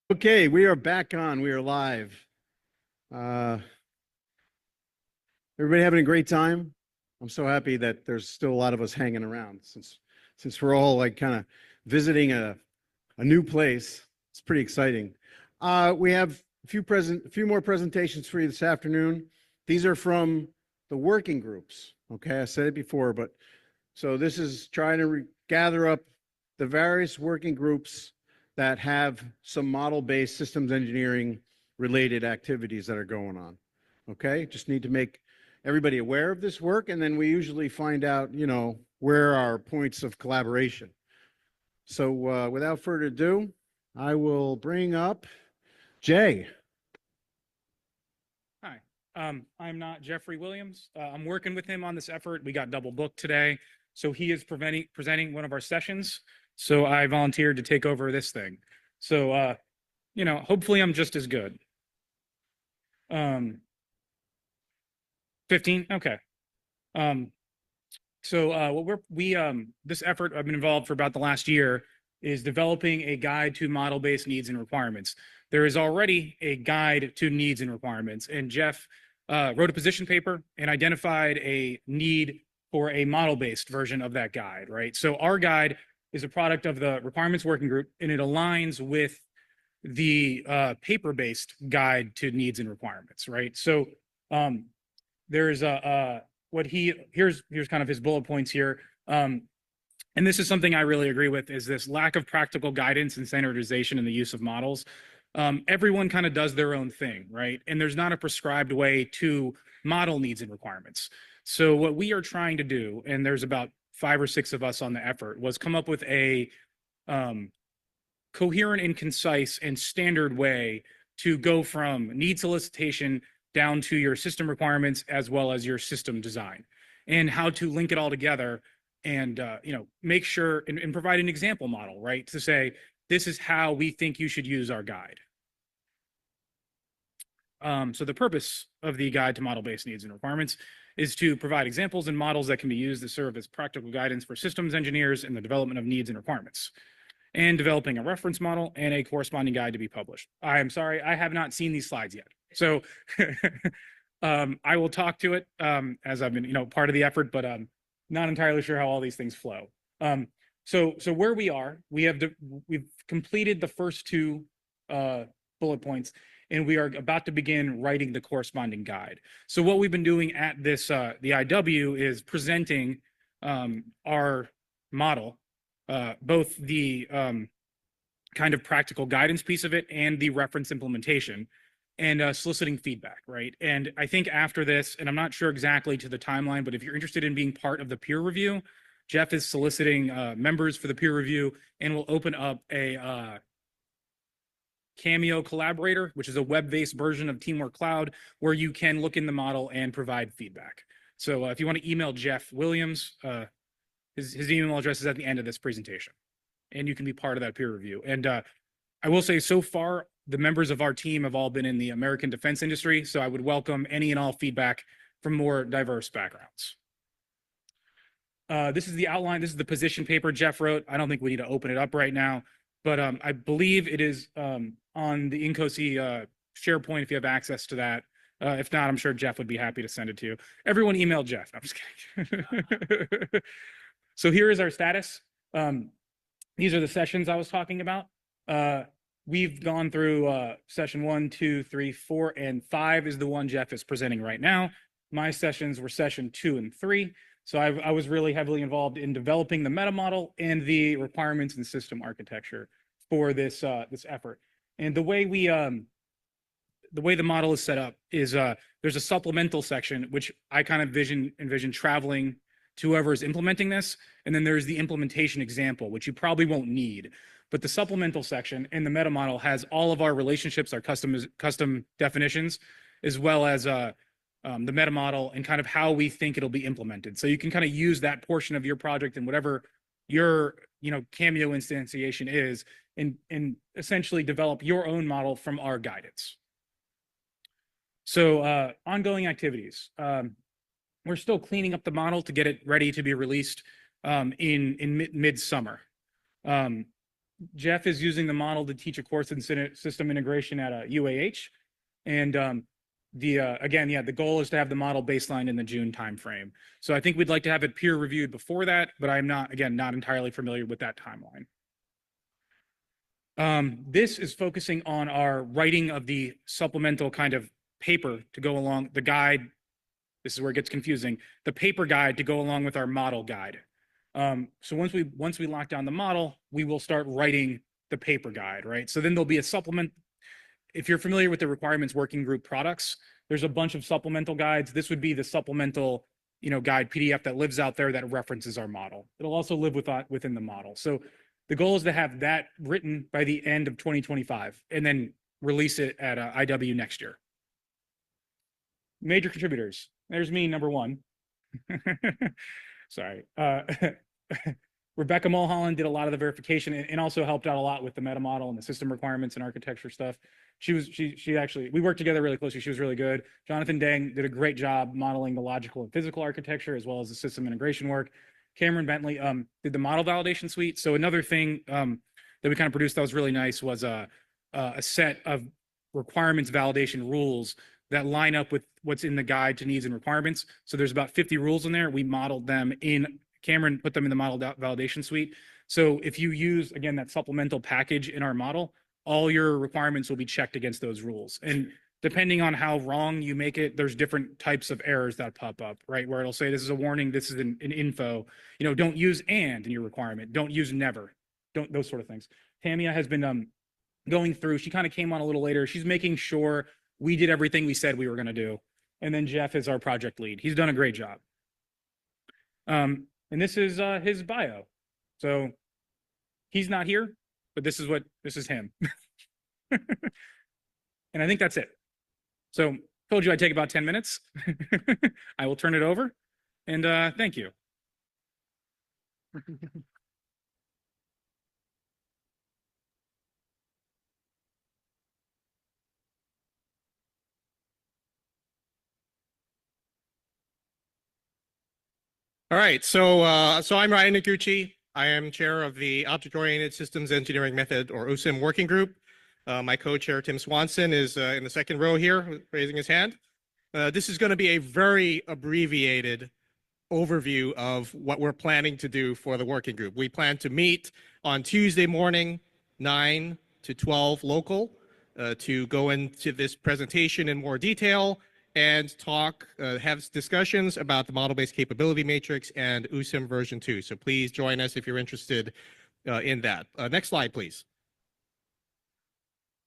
Okay, we are back on. We are live. Uh, everybody having a great time? I'm so happy that there's still a lot of us hanging around since we're all like kind of visiting a new place. It's pretty exciting. We have a few more presentations for you this afternoon. These are from the working groups. Okay, I said it before, but so this is trying to gather up the various working groups that have some model-based systems engineering related activities that are going on. Okay, just need to make everybody aware of this work, and then we usually find out, where are points of collaboration. So without further ado, I will bring up Jay. Hi, I'm not Jeffrey Williams. I'm working with him on this effort. We got double booked today. So he is presenting one of our sessions. So I volunteered to take over this thing. So, hopefully I'm just as good. 15? Okay. This effort I've been involved for about the last year is developing a guide to model-based needs and requirements. There is already a guide to needs and requirements, and Jeff wrote a position paper and identified a need for a model-based version of that guide, right? So our guide is a product of the requirements working group, and it aligns with the paper-based guide to needs and requirements, right? So there's here's kind of his bullet points here. And this is something I really agree with, is this lack of practical guidance and standardization in the use of models. Everyone kind of does their own thing, right? And there's not a prescribed way to model needs and requirements. So what we are trying to do, and there's about 5 or 6 of us on the effort, was come up with a coherent and concise and standard way to go from need solicitation down to your system requirements as well as your system design, and how to link it all together and make sure and provide an example model, right? To say, this is how we think you should use our guide. So the purpose of the guide to model-based needs and requirements is to provide examples and models that can be used to serve as practical guidance for systems engineers in the development of needs and requirements, and developing a reference model and a corresponding guide to be published. I am sorry, I have not seen these slides yet. So I will talk to it as I've been, part of the effort, but not entirely sure how all these things flow. So where we are, we've completed the first 2 bullet points, and we are about to begin writing the corresponding guide. So what we've been doing at this the IW is presenting our model, both the kind of practical guidance piece of it and the reference implementation, and soliciting feedback, right? And I think after this, and I'm not sure exactly to the timeline, but if you're interested in being part of the peer review, Jeff is soliciting members for the peer review, and will open up a Cameo Collaborator, which is a web-based version of Teamwork Cloud, where you can look in the model and provide feedback. So if you want to email Jeff Williams, his email address is at the end of this presentation, and you can be part of that peer review. And I will say, so far, the members of our team have all been in the American defense industry, so I would welcome any and all feedback from more diverse backgrounds. This is the outline. This is the position paper Jeff wrote. I don't think we need to open it up right now, but I believe it is on the INCOSE SharePoint if you have access to that. If not, I'm sure Jeff would be happy to send it to you. Everyone email Jeff. I'm just kidding. So here is our status. These are the sessions I was talking about. We've gone through session 1, 2, 3, 4, and 5 is the one Jeff is presenting right now. My sessions were session 2 and 3. So I was really heavily involved in developing the meta model and the requirements and system architecture for this effort. And the way the model is set up is there's a supplemental section, which I kind of envision traveling to whoever is implementing this. And then there's the implementation example, which you probably won't need. But the supplemental section in the meta model has all of our relationships, our custom definitions, as well as the meta model and kind of how we think it'll be implemented. So you can kind of use that portion of your project and whatever your Cameo instantiation is, and essentially develop your own model from our guidance. So ongoing activities. We're still cleaning up the model to get it ready to be released in midsummer. Jeff is using the model to teach a course in system integration at UAH. And again, yeah, the goal is to have the model baseline in the June timeframe. So I think we'd like to have it peer reviewed before that, but I'm not, again, not entirely familiar with that timeline. This is focusing on our writing of the supplemental kind of paper to go along the guide. This is where it gets confusing. The paper guide to go along with our model guide. So once we lock down the model, we will start writing the paper guide, right? So then there'll be a supplement. If you're familiar with the requirements working group products, there's a bunch of supplemental guides. This would be the supplemental, guide PDF that lives out there that references our model. It'll also live within the model. So the goal is to have that written by the end of 2025 and then release it at IW next year. Major contributors. There's me, number one. Sorry. Rebecca Mulholland did a lot of the verification and also helped out a lot with the meta model and the system requirements and architecture stuff. She actually, we worked together really closely. She was really good. Jonathan Dang did a great job modeling the logical and physical architecture as well as the system integration work. Cameron Bentley did the model validation suite. So another thing that we kind of produced that was really nice was a set of requirements validation rules that line up with what's in the guide to needs and requirements. So there's about 50 rules in there. We modeled them in, Cameron put them in the model validation suite. So if you use, again, that supplemental package in our model, all your requirements will be checked against those rules. And depending on how wrong you make it, there's different types of errors that pop up, right? Where it'll say, this is a warning, this is an info, don't use and in your requirement, don't use never, don't, those sort of things. Tamia has been going through, she kind of came on a little later. She's making sure we did everything we said we were going to do. And then Jeff is our project lead. He's done a great job. And this is his bio. So he's not here, but this is him. And I think that's it. So told you I'd take about 10 minutes. I will turn it over and thank you. All right, so I'm Ryan Noguchi. I am chair of the Object-Oriented Systems Engineering Method, or OSIM working group. My co-chair, Tim Swanson, is in the second row here, raising his hand. This is going to be a very abbreviated overview of what we're planning to do for the working group. We plan to meet on Tuesday morning, 9 to 12 local, to go into this presentation in more detail and talk, have discussions about the model-based capability matrix and OSIM version 2. So please join us if you're interested in that. Next slide, please.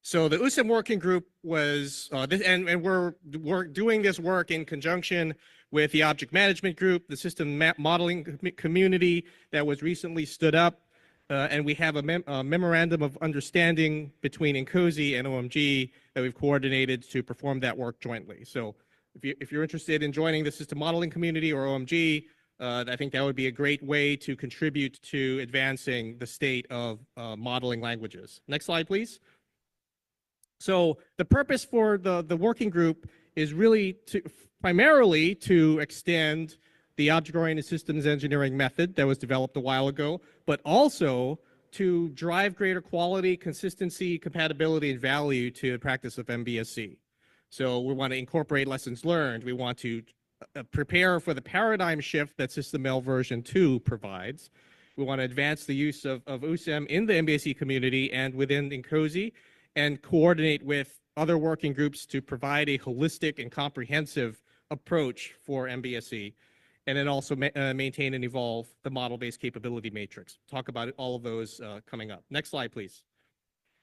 So the OSIM working group was, and we're doing this work in conjunction with the object management group, the system modeling community that was recently stood up, and we have a memorandum of understanding between INCOSE and OMG that we've coordinated to perform that work jointly. So if you're interested in joining the system modeling community or OMG, I think that would be a great way to contribute to advancing the state of modeling languages. Next slide, please. So the purpose for the working group is really primarily to extend the object-oriented systems engineering method that was developed a while ago, but also to drive greater quality, consistency, compatibility, and value to the practice of MBSE. So we want to incorporate lessons learned. We want to prepare for the paradigm shift that SysML version 2 provides. We want to advance the use of OSIM in the MBSE community and within INCOSE, and coordinate with other working groups to provide a holistic and comprehensive approach for MBSE, and then also maintain and evolve the model-based capability matrix. Talk about all of those coming up. Next slide, please.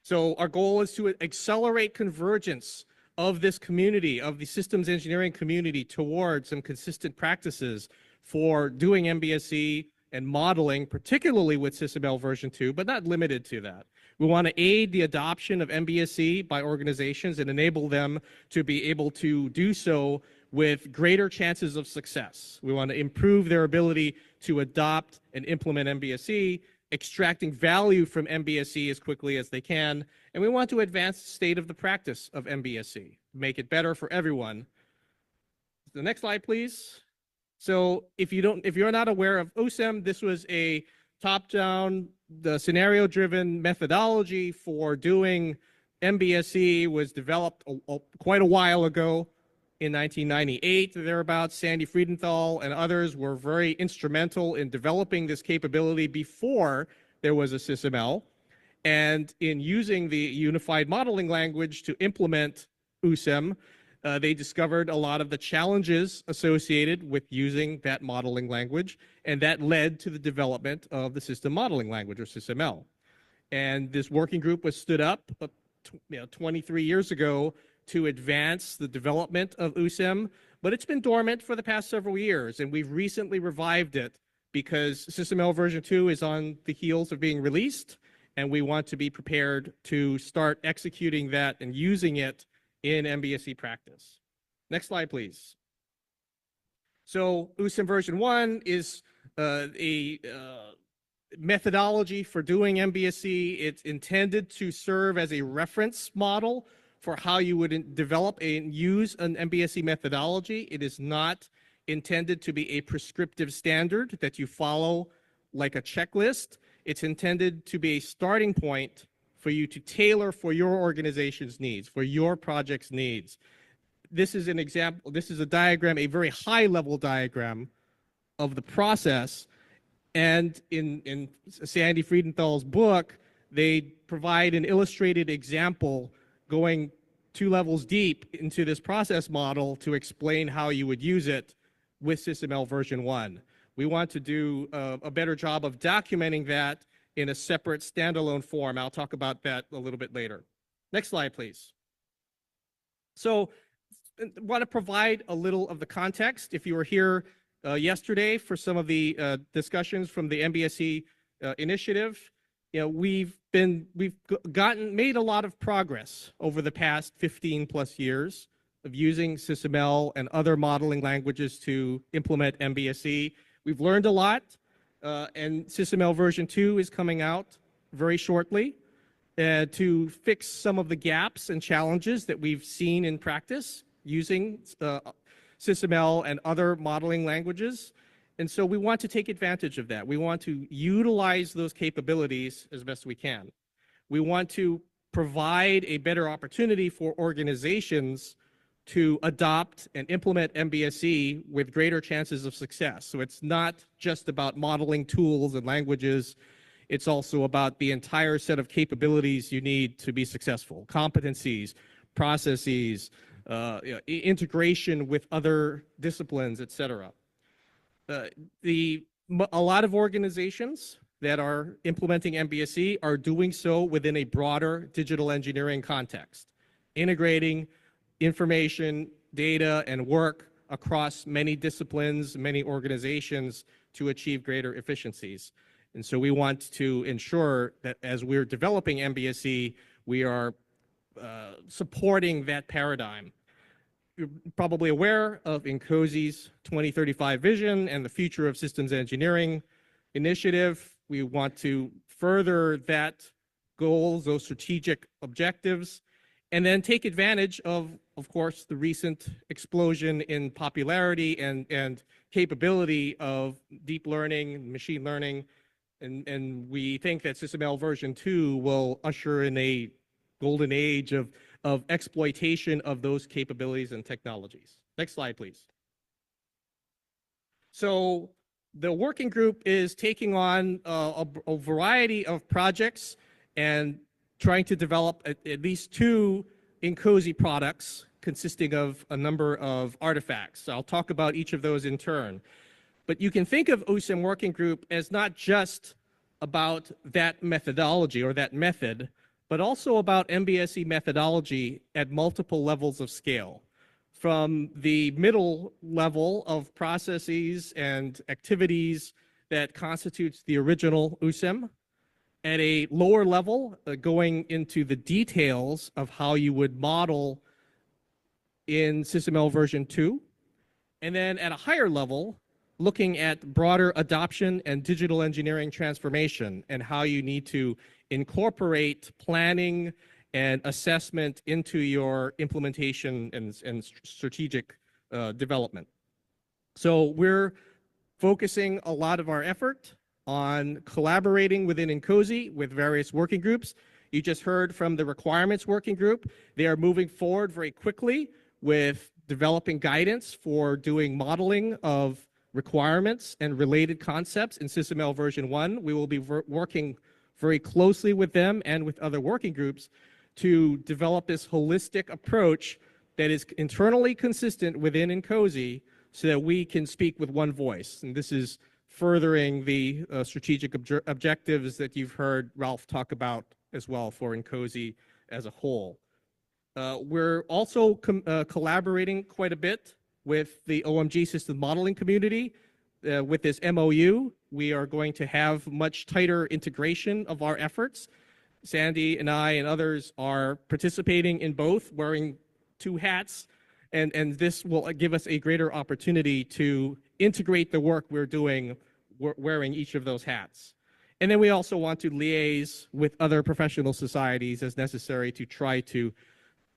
So our goal is to accelerate convergence of this community, of the systems engineering community, towards some consistent practices for doing MBSE and modeling, particularly with SysML version 2, but not limited to that. We want to aid the adoption of MBSE by organizations and enable them to be able to do so with greater chances of success. We want to improve their ability to adopt and implement MBSE, extracting value from MBSE as quickly as they can, and we want to advance the state of the practice of MBSE, make it better for everyone. The next slide, please. So if you're not aware of OSIM, this was a top-down, the scenario-driven methodology for doing MBSE was developed quite a while ago in 1998, thereabouts. Sandy Friedenthal and others were very instrumental in developing this capability before there was a SysML, and in using the unified modeling language to implement USEM, they discovered a lot of the challenges associated with using that modeling language, and that led to the development of the system modeling language, or SysML. And this working group was stood up 23 years ago to advance the development of USEM, but it's been dormant for the past several years, and we've recently revived it because SysML version 2 is on the heels of being released, and we want to be prepared to start executing that and using it in MBSE practice. Next slide, please. So USEM version 1 is a methodology for doing MBSE. It's intended to serve as a reference model for how you would develop and use an MBSE methodology. It is not intended to be a prescriptive standard that you follow like a checklist. It's intended to be a starting point for you to tailor for your organization's needs, for your project's needs. This is an example, this is a diagram, a very high-level diagram of the process. And in Sandy Friedenthal's book, they provide an illustrated example going 2 levels deep into this process model to explain how you would use it with SysML version 1. We want to do a better job of documenting that in a separate standalone form. I'll talk about that a little bit later. Next slide, please. So I want to provide a little of the context. If you were here yesterday for some of the discussions from the MBSE initiative, we've made a lot of progress over the past 15 plus years of using SysML and other modeling languages to implement MBSE. We've learned a lot, and SysML version 2 is coming out very shortly to fix some of the gaps and challenges that we've seen in practice using SysML and other modeling languages. And so we want to take advantage of that. We want to utilize those capabilities as best we can. We want to provide a better opportunity for organizations to adopt and implement MBSE with greater chances of success. So it's not just about modeling tools and languages. It's also about the entire set of capabilities you need to be successful: competencies, processes, integration with other disciplines, etc. A lot of organizations that are implementing MBSE are doing so within a broader digital engineering context, integrating information, data, and work across many disciplines, many organizations to achieve greater efficiencies. And so we want to ensure that as we're developing MBSE, we are supporting that paradigm. You're probably aware of INCOSE's 2035 vision and the Future of Systems Engineering initiative. We want to further that goals, those strategic objectives, and then take advantage of course, the recent explosion in popularity and capability of deep learning, machine learning, and we think that SysML version 2 will usher in a golden age of exploitation of those capabilities and technologies. Next slide, please. So the working group is taking on a variety of projects and trying to develop at least 2 INCOSE products consisting of a number of artifacts. So I'll talk about each of those in turn. But you can think of USEM Working Group as not just about that methodology or that method, but also about MBSE methodology at multiple levels of scale. From the middle level of processes and activities that constitutes the original USEM, at a lower level, going into the details of how you would model in SysML version 2, and then at a higher level, looking at broader adoption and digital engineering transformation and how you need to incorporate planning and assessment into your implementation and strategic development. So we're focusing a lot of our effort on collaborating within NCOSE with various working groups. You just heard from the requirements working group. They are moving forward very quickly with developing guidance for doing modeling of requirements and related concepts in SysML version 1. We will be working very closely with them and with other working groups to develop this holistic approach that is internally consistent within NCOSE so that we can speak with one voice. And this is furthering the strategic objectives that you've heard Ralph talk about as well for NCOSE as a whole. We're also collaborating quite a bit with the OMG system modeling community. With this MOU, we are going to have much tighter integration of our efforts. Sandy and I and others are participating in both, wearing two hats, and this will give us a greater opportunity to integrate the work we're doing wearing each of those hats. And then we also want to liaise with other professional societies as necessary to try to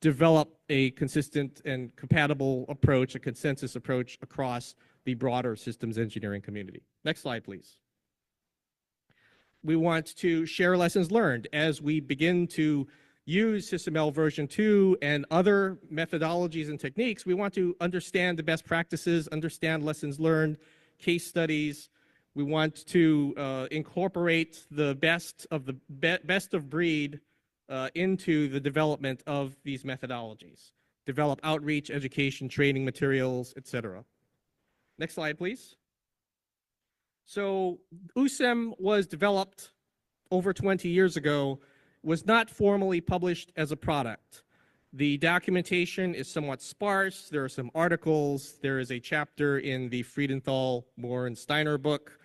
develop a consistent and compatible approach, a consensus approach across the broader systems engineering community. Next slide, please. We want to share lessons learned as we begin to use SysML version 2 and other methodologies and techniques. We want to understand the best practices, understand lessons learned, case studies. We want to incorporate the best of breed into the development of these methodologies, develop outreach, education, training materials, etc. Next slide, please. So USEM was developed over 20 years ago, was not formally published as a product. The documentation is somewhat sparse. There are some articles. There is a chapter in the Friedenthal, Moore, and Steiner book.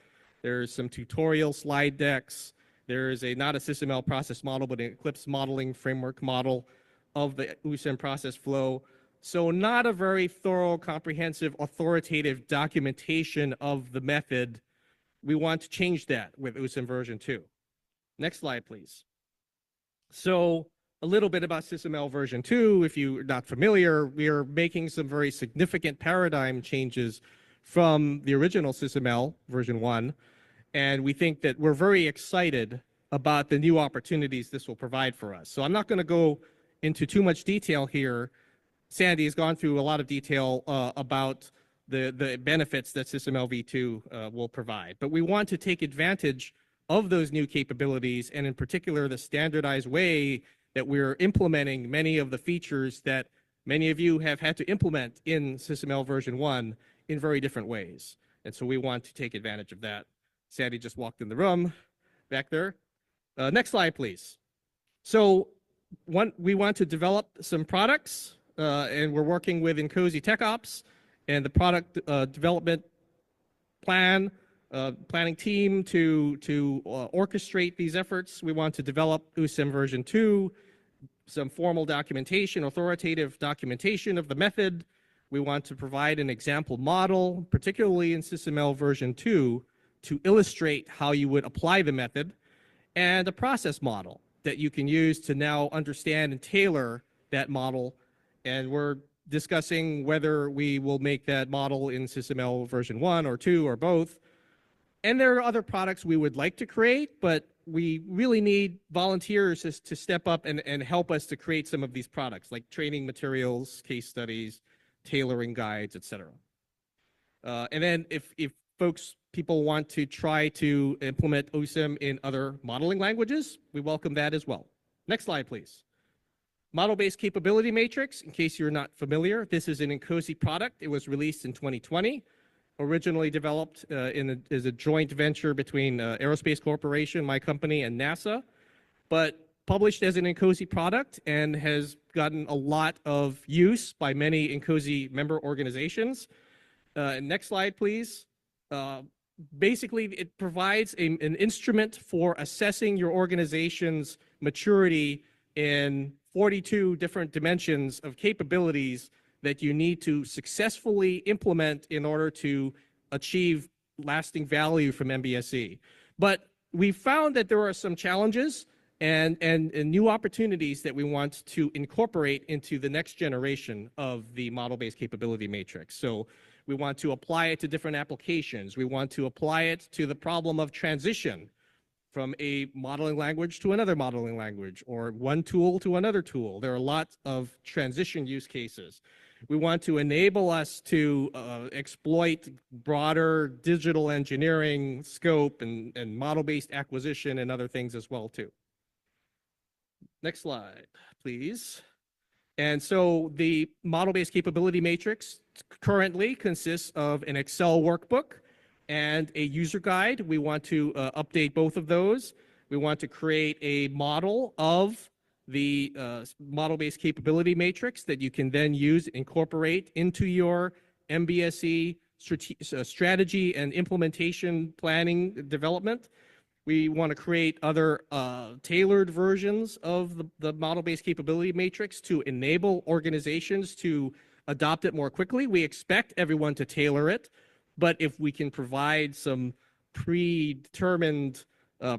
There's some tutorial slide decks. There is not a SysML process model, but an Eclipse modeling framework model of the USEM process flow. So not a very thorough, comprehensive, authoritative documentation of the method. We want to change that with USEM version 2. Next slide, please. So a little bit about SysML version 2. If you're not familiar, we are making some very significant paradigm changes from the original SysML version 1. And we think that we're very excited about the new opportunities this will provide for us. So I'm not going to go into too much detail here. Sandy has gone through a lot of detail about the benefits that SysML v2 will provide. But we want to take advantage of those new capabilities, and in particular, the standardized way that we're implementing many of the features that many of you have had to implement in SysML version 1 in very different ways. And so we want to take advantage of that. Sandy just walked in the room back there. Next slide, please. So we want to develop some products, and we're working with NCOSE Tech Ops and the product development planning team to orchestrate these efforts. We want to develop USEM version 2, some formal documentation, authoritative documentation of the method. We want to provide an example model, particularly in SysML version 2, to illustrate how you would apply the method, and a process model that you can use to now understand and tailor that model. And we're discussing whether we will make that model in SysML version 1 or 2 or both. And there are other products we would like to create, but we really need volunteers to step up and help us to create some of these products, like training materials, case studies, tailoring guides, etc. And then if people want to try to implement USEM in other modeling languages, we welcome that as well. Next slide, please. Model-based capability matrix, in case you're not familiar, this is an NCOSE product. It was released in 2020, originally developed as a joint venture between Aerospace Corporation, my company, and NASA, but published as an NCOSE product and has gotten a lot of use by many NCOSE member organizations. Next slide, please. Basically, it provides an instrument for assessing your organization's maturity in 42 different dimensions of capabilities that you need to successfully implement in order to achieve lasting value from MBSE. But we found that there are some challenges and new opportunities that we want to incorporate into the next generation of the model-based capability matrix. So We want to apply it to different applications. We want to apply it to the problem of transition from a modeling language to another modeling language, or one tool to another tool. There are lots of transition use cases. We want to enable us to exploit broader digital engineering scope and model-based acquisition and other things as well too. Next slide, please. And so the model-based capability matrix currently consists of an Excel workbook and a user guide. We want to update both of those. We want to create a model of the model-based capability matrix that you can then use, incorporate into your MBSE strategy and implementation planning development. We want to create other tailored versions of the model-based capability matrix to enable organizations to adopt it more quickly. We expect everyone to tailor it, but if we can provide some predetermined,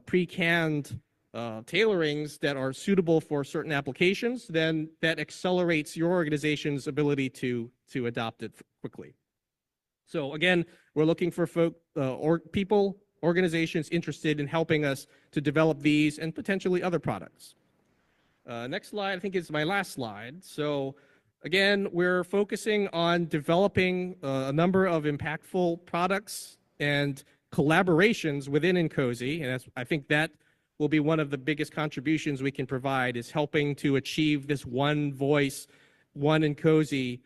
pre-canned tailorings that are suitable for certain applications, then that accelerates your organization's ability to adopt it quickly. So again, we're looking for people, organizations interested in helping us to develop these and potentially other products. Next slide, I think, is my last slide. So again, we're focusing on developing a number of impactful products and collaborations within NCOSE, and I think that will be one of the biggest contributions we can provide, is helping to achieve this one voice, one NCOSE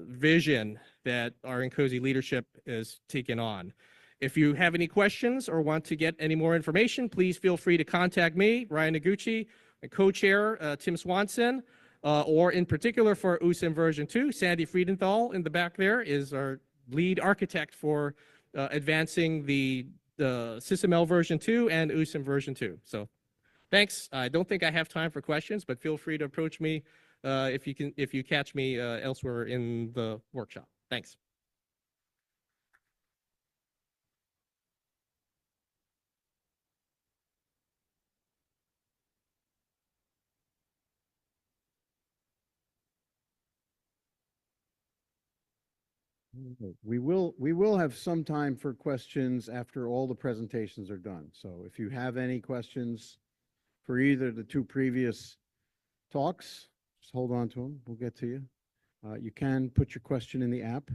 vision that our NCOSE leadership is taking on. If you have any questions or want to get any more information, please feel free to contact me, Ryan Noguchi, my co-chair, Tim Swanson, or in particular for USIM version 2, Sandy Friedenthal in the back there is our lead architect for advancing the SysML version 2 and USIM version 2. So thanks. I don't think I have time for questions, but feel free to approach me if you catch me elsewhere in the workshop. Thanks. We will have some time for questions after all the presentations are done. So if you have any questions for either the two previous talks, just hold on to them. We'll get to you. You can put your question in the app.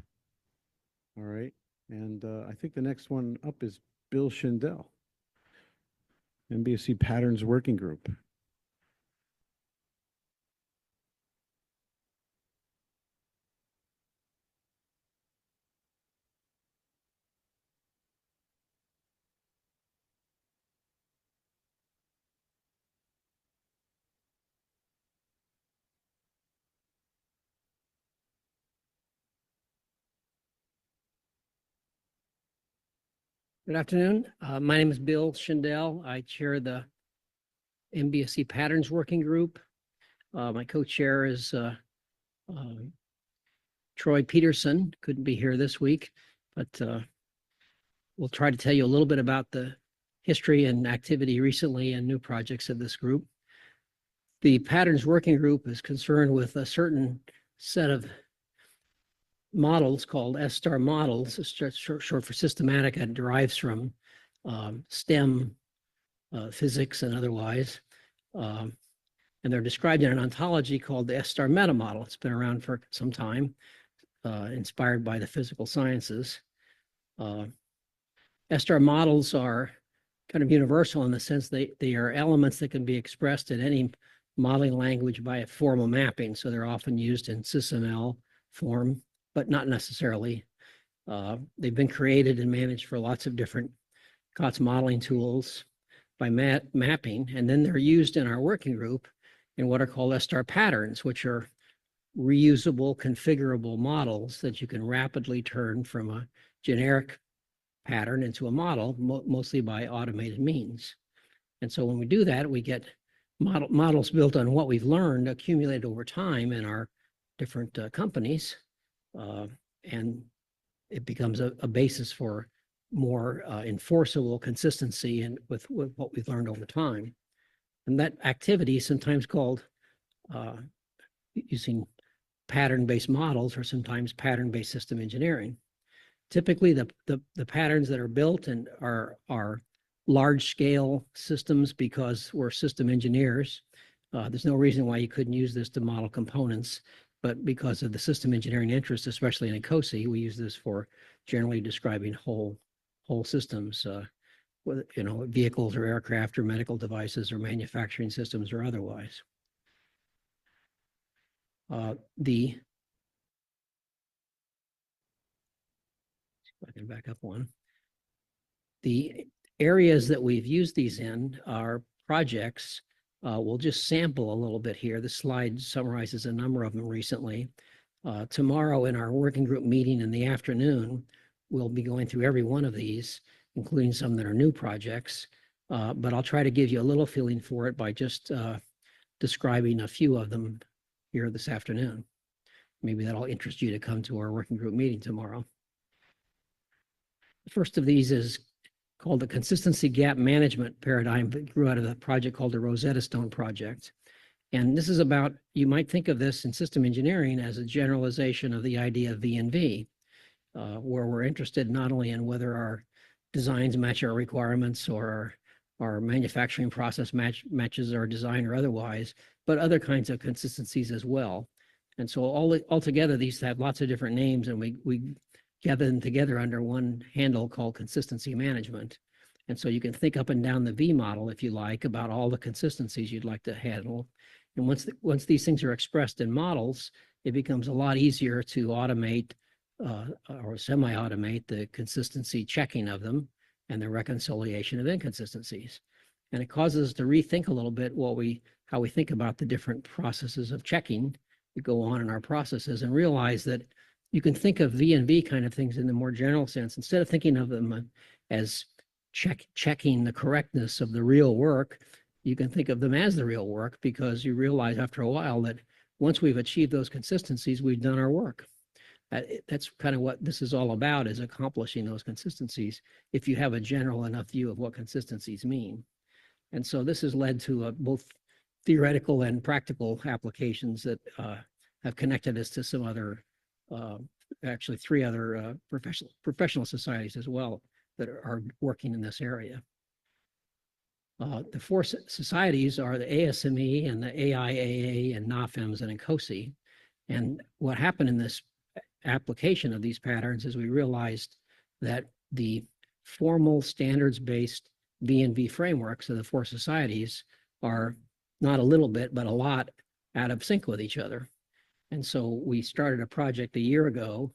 All right. And I think the next one up is Bill Schindel, MBSE Patterns Working Group. Good afternoon. My name is Bill Schindel. I chair the MBSE Patterns Working Group. My co-chair is Troy Peterson. Couldn't be here this week, but we'll try to tell you a little bit about the history and activity recently and new projects of this group. The Patterns Working Group is concerned with a certain set of models called S-star models. It's just short for systematic, and derives from STEM, physics and otherwise. And they're described in an ontology called the S-star meta model. It's been around for some time, inspired by the physical sciences. S-star models are kind of universal in the sense they are elements that can be expressed in any modeling language by a formal mapping. So they're often used in SysML form, but not necessarily. They've been created and managed for lots of different COTS modeling tools by mapping, and then they're used in our working group in what are called S-star patterns, which are reusable, configurable models that you can rapidly turn from a generic pattern into a model, mostly by automated means. And so when we do that, we get models built on what we've learned, accumulated over time in our different companies. And it becomes a basis for more enforceable consistency and with what we've learned over time. And that activity is sometimes called using pattern-based models or sometimes pattern-based system engineering. Typically, the patterns that are built and are large scale systems because we're system engineers. There's no reason why you couldn't use this to model components, but because of the system engineering interest, especially in COSI, we use this for generally describing whole systems, whether, vehicles or aircraft or medical devices or manufacturing systems or otherwise. If I can back up one. The areas that we've used these in are projects. We'll just sample a little bit here. The slide summarizes a number of them recently. Tomorrow in our working group meeting in the afternoon, we'll be going through every one of these, including some that are new projects. But I'll try to give you a little feeling for it by just describing a few of them here this afternoon. Maybe that'll interest you to come to our working group meeting tomorrow. The first of these is called the Consistency Gap Management Paradigm that grew out of a project called the Rosetta Stone Project. And this is about, you might think of this in system engineering as a generalization of the idea of V&V, where we're interested not only in whether our designs match our requirements or our manufacturing process matches our design or otherwise, but other kinds of consistencies as well. And so altogether, these have lots of different names, and we gather them together under one handle called consistency management. And so you can think up and down the V model, if you like, about all the consistencies you'd like to handle. And once these things are expressed in models, it becomes a lot easier to automate or semi-automate the consistency checking of them and the reconciliation of inconsistencies. And it causes us to rethink a little bit how we think about the different processes of checking that go on in our processes, and realize that you can think of V&V kind of things in the more general sense. Instead of thinking of them as checking the correctness of the real work, you can think of them as the real work, because you realize after a while that once we've achieved those consistencies, we've done our work. That's kind of what this is all about, is accomplishing those consistencies if you have a general enough view of what consistencies mean. And so this has led to both theoretical and practical applications that have connected us to some other, actually 3 other professional societies as well that are working in this area. The 4 societies are the ASME and the AIAA and NAFEMS and COSI. And what happened in this application of these patterns is we realized that the formal standards-based V&V frameworks of the 4 societies are not a little bit, but a lot out of sync with each other. And so we started a project a year ago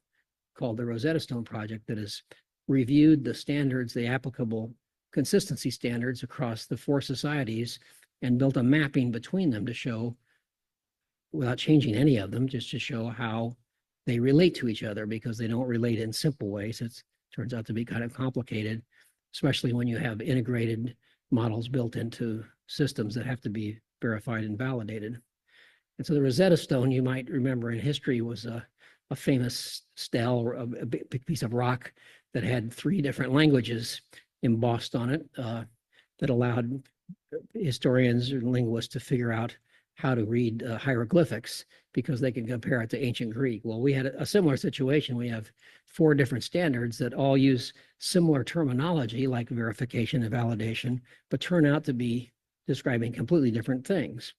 called the Rosetta Stone Project that has reviewed the standards, the applicable consistency standards across the 4 societies, and built a mapping between them to show, without changing any of them, just to show how they relate to each other, because they don't relate in simple ways. It turns out to be kind of complicated, especially when you have integrated models built into systems that have to be verified and validated. And so the Rosetta Stone, you might remember in history, was a famous stele, or a big piece of rock that had 3 different languages embossed on it that allowed historians or linguists to figure out how to read hieroglyphics, because they can compare it to ancient Greek. Well, we had a similar situation. We have 4 different standards that all use similar terminology like verification and validation, but turn out to be describing completely different things.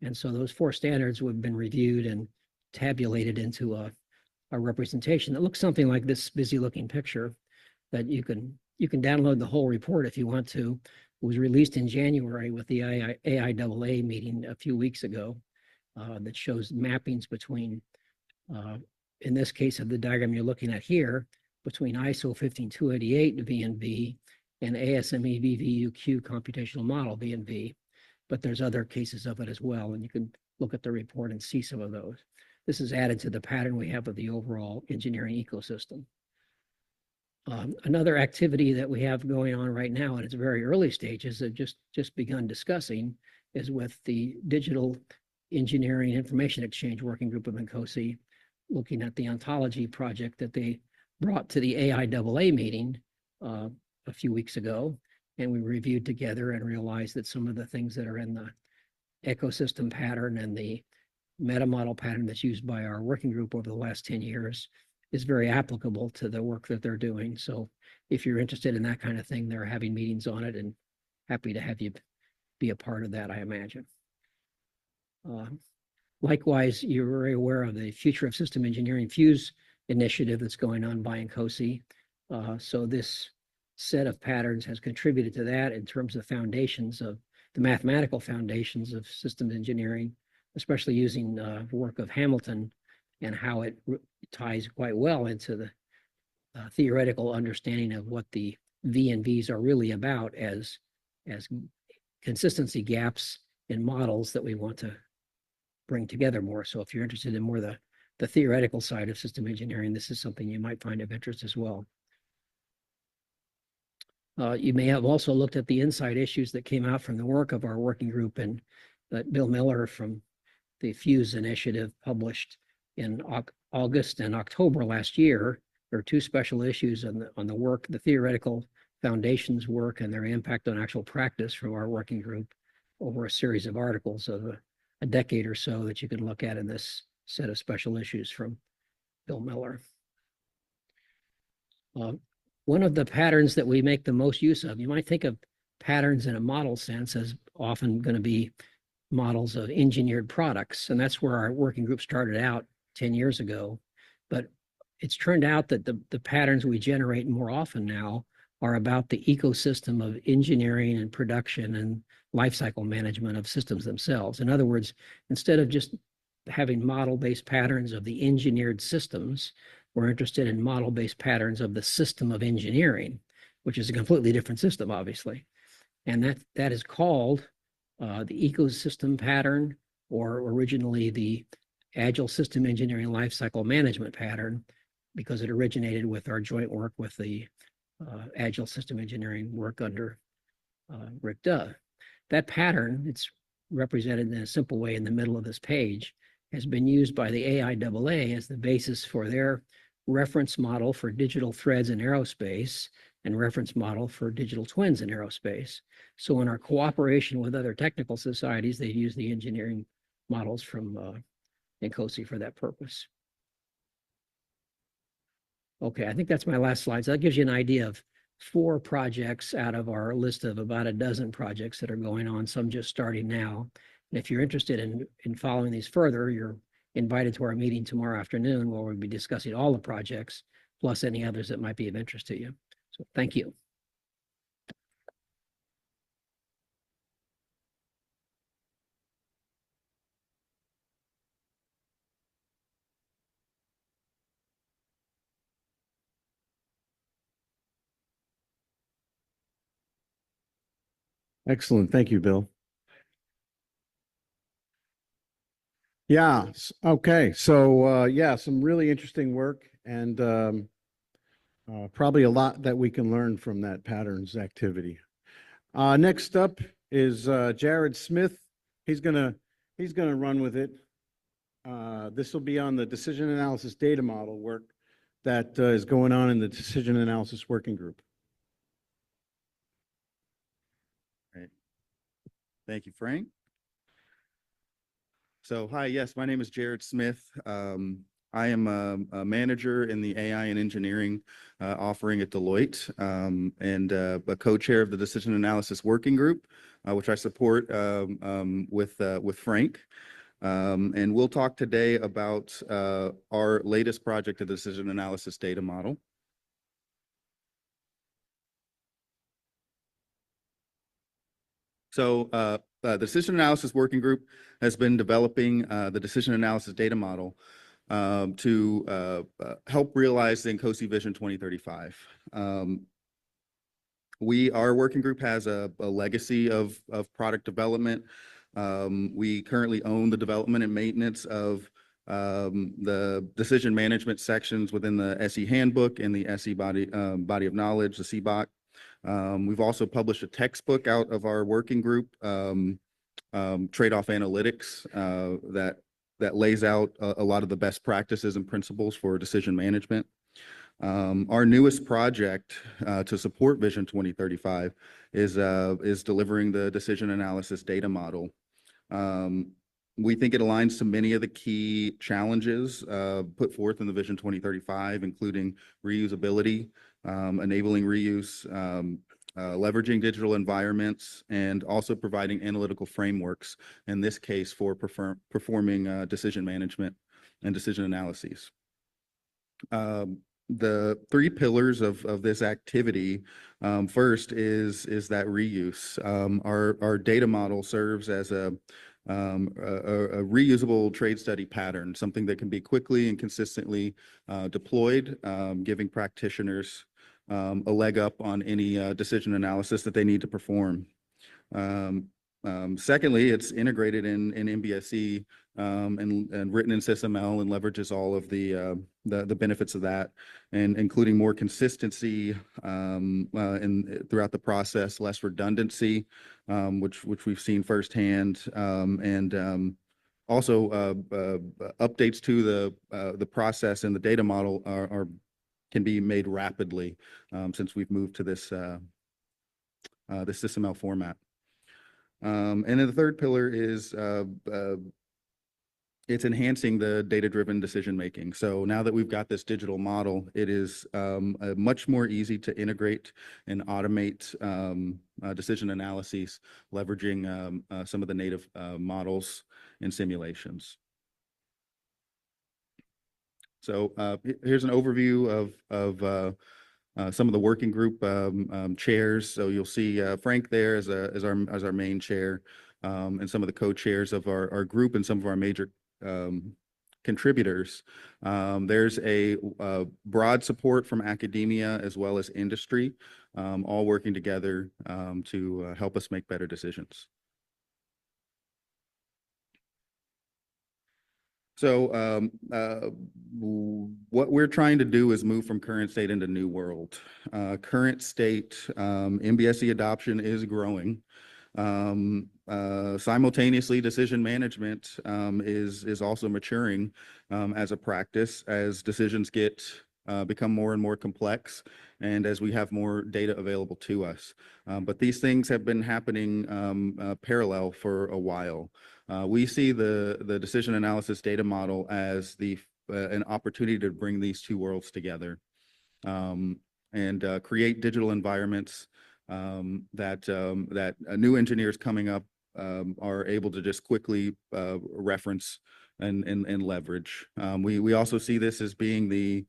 And so those 4 standards have been reviewed and tabulated into a representation that looks something like this busy looking picture that you can download the whole report if you want to. It was released in January with the AIAA meeting a few weeks ago that shows mappings between, in this case of the diagram you're looking at here, between ISO 15288 V&V and ASME VVUQ computational model V&V. But there's other cases of it as well, and you can look at the report and see some of those. This is added to the pattern we have of the overall engineering ecosystem. Another activity that we have going on right now, in its very early stages, have just begun discussing, is with the Digital Engineering Information Exchange Working Group of NCOSI, looking at the ontology project that they brought to the AIAA meeting a few weeks ago. And we reviewed together and realized that some of the things that are in the ecosystem pattern and the meta model pattern that's used by our working group over the last 10 years is very applicable to the work that they're doing. So if you're interested in that kind of thing, they're having meetings on it, and happy to have you be a part of that, I imagine. Likewise, you're very aware of the Future of System Engineering Fuse initiative that's going on by NCOSE. So this set of patterns has contributed to that in terms of foundations of the mathematical foundations of systems engineering, especially using work of Hamilton and how it ties quite well into the theoretical understanding of what the V and Vs are really about as consistency gaps in models that we want to bring together more. So if you're interested in more the theoretical side of system engineering, this is something you might find of interest as well. You may have also looked at the inside issues that came out from the work of our working group, and that Bill Miller from the Fuse Initiative published in August and October last year. There are two special issues on the work, the theoretical foundations work and their impact on actual practice from our working group over a series of articles of a decade or so that you can look at in this set of special issues from Bill Miller. One of the patterns that we make the most use of, you might think of patterns in a model sense as often going to be models of engineered products. And that's where our working group started out 10 years ago. But it's turned out that the patterns we generate more often now are about the ecosystem of engineering and production and lifecycle management of systems themselves. In other words, instead of just having model-based patterns of the engineered systems, we're interested in model-based patterns of the system of engineering, which is a completely different system, obviously. And that is called the ecosystem pattern, or originally the Agile System Engineering Lifecycle Management pattern, because it originated with our joint work with the Agile System Engineering work under Rick Duh. That pattern, it's represented in a simple way in the middle of this page, has been used by the AIAA as the basis for their reference model for digital threads in aerospace and reference model for digital twins in aerospace. So in our cooperation with other technical societies, they use the engineering models from NCOSE for that purpose. Okay, I think that's my last slide. So that gives you an idea of 4 projects out of our list of about a dozen projects that are going on, some just starting now. And if you're interested in following these further, you're invited to our meeting tomorrow afternoon, where we'll be discussing all the projects, plus any others that might be of interest to you. So thank you. Excellent. Thank you, Bill. Yeah. Okay. So yeah, some really interesting work, and probably a lot that we can learn from that patterns activity. Next up is Jared Smith. He's gonna run with it. This will be on the decision analysis data model work that is going on in the decision analysis working group. Thank you, Frank. So, hi, yes, my name is Jared Smith. I am a manager in the AI and engineering offering at Deloitte, and a co-chair of the Decision Analysis Working Group, which I support with Frank. And we'll talk today about our latest project, the Decision Analysis Data Model. So the Decision Analysis Working Group has been developing the Decision Analysis Data Model to help realize the NCOSE Vision 2035. Our working group has a legacy of product development. We currently own the development and maintenance of the decision management sections within the SE handbook and the SE body of knowledge, the CBOK. We've also published a textbook out of our working group, Trade-off Analytics, that lays out a lot of the best practices and principles for decision management. Our newest project to support Vision 2035 is delivering the decision analysis data model. We think it aligns to many of the key challenges put forth in the Vision 2035, including reusability, enabling reuse, leveraging digital environments, and also providing analytical frameworks, in this case for performing decision management and decision analyses. The three pillars of this activity, first is that reuse. Our data model serves as a reusable trade study pattern, something that can be quickly and consistently deployed, giving practitioners a leg up on any decision analysis that they need to perform. Secondly, it's integrated in MBSE and written in SysML and leverages all of the benefits of that, and including more consistency throughout the process, less redundancy, which we've seen firsthand, and also updates to the process and the data model can be made rapidly since we've moved to this SysML format. And then the third pillar is it's enhancing the data-driven decision-making. So now that we've got this digital model, it is much more easy to integrate and automate decision analyses, leveraging some of the native models and simulations. So here's an overview of some of the working group chairs. So you'll see Frank there as our main chair, and some of the co-chairs of our group and some of our major contributors. There's a broad support from academia as well as industry, all working together to help us make better decisions. So what we're trying to do is move from current state into new world. Current state, MBSE adoption is growing. Simultaneously, decision management is also maturing as a practice as decisions become more and more complex, and as we have more data available to us. But these things have been happening parallel for a while. We see the decision analysis data model as an opportunity to bring these two worlds together and create digital environments that new engineers coming up are able to just quickly reference and leverage. We also see this as being the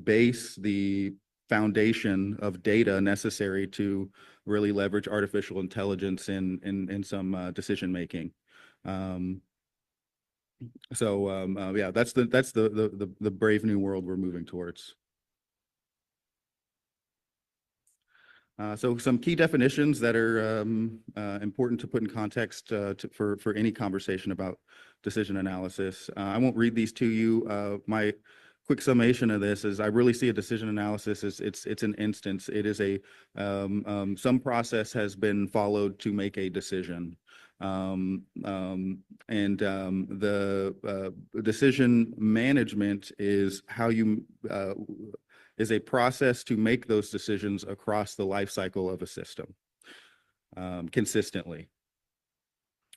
base, the foundation of data necessary to really leverage artificial intelligence in some decision making. Yeah, that's the brave new world we're moving towards. So some key definitions that are important to put in context for any conversation about decision analysis. I won't read these to you. My quick summation of this is I really see a decision analysis as it's an instance. It is some process has been followed to make a decision. The decision management is how you is a process to make those decisions across the life cycle of a system consistently.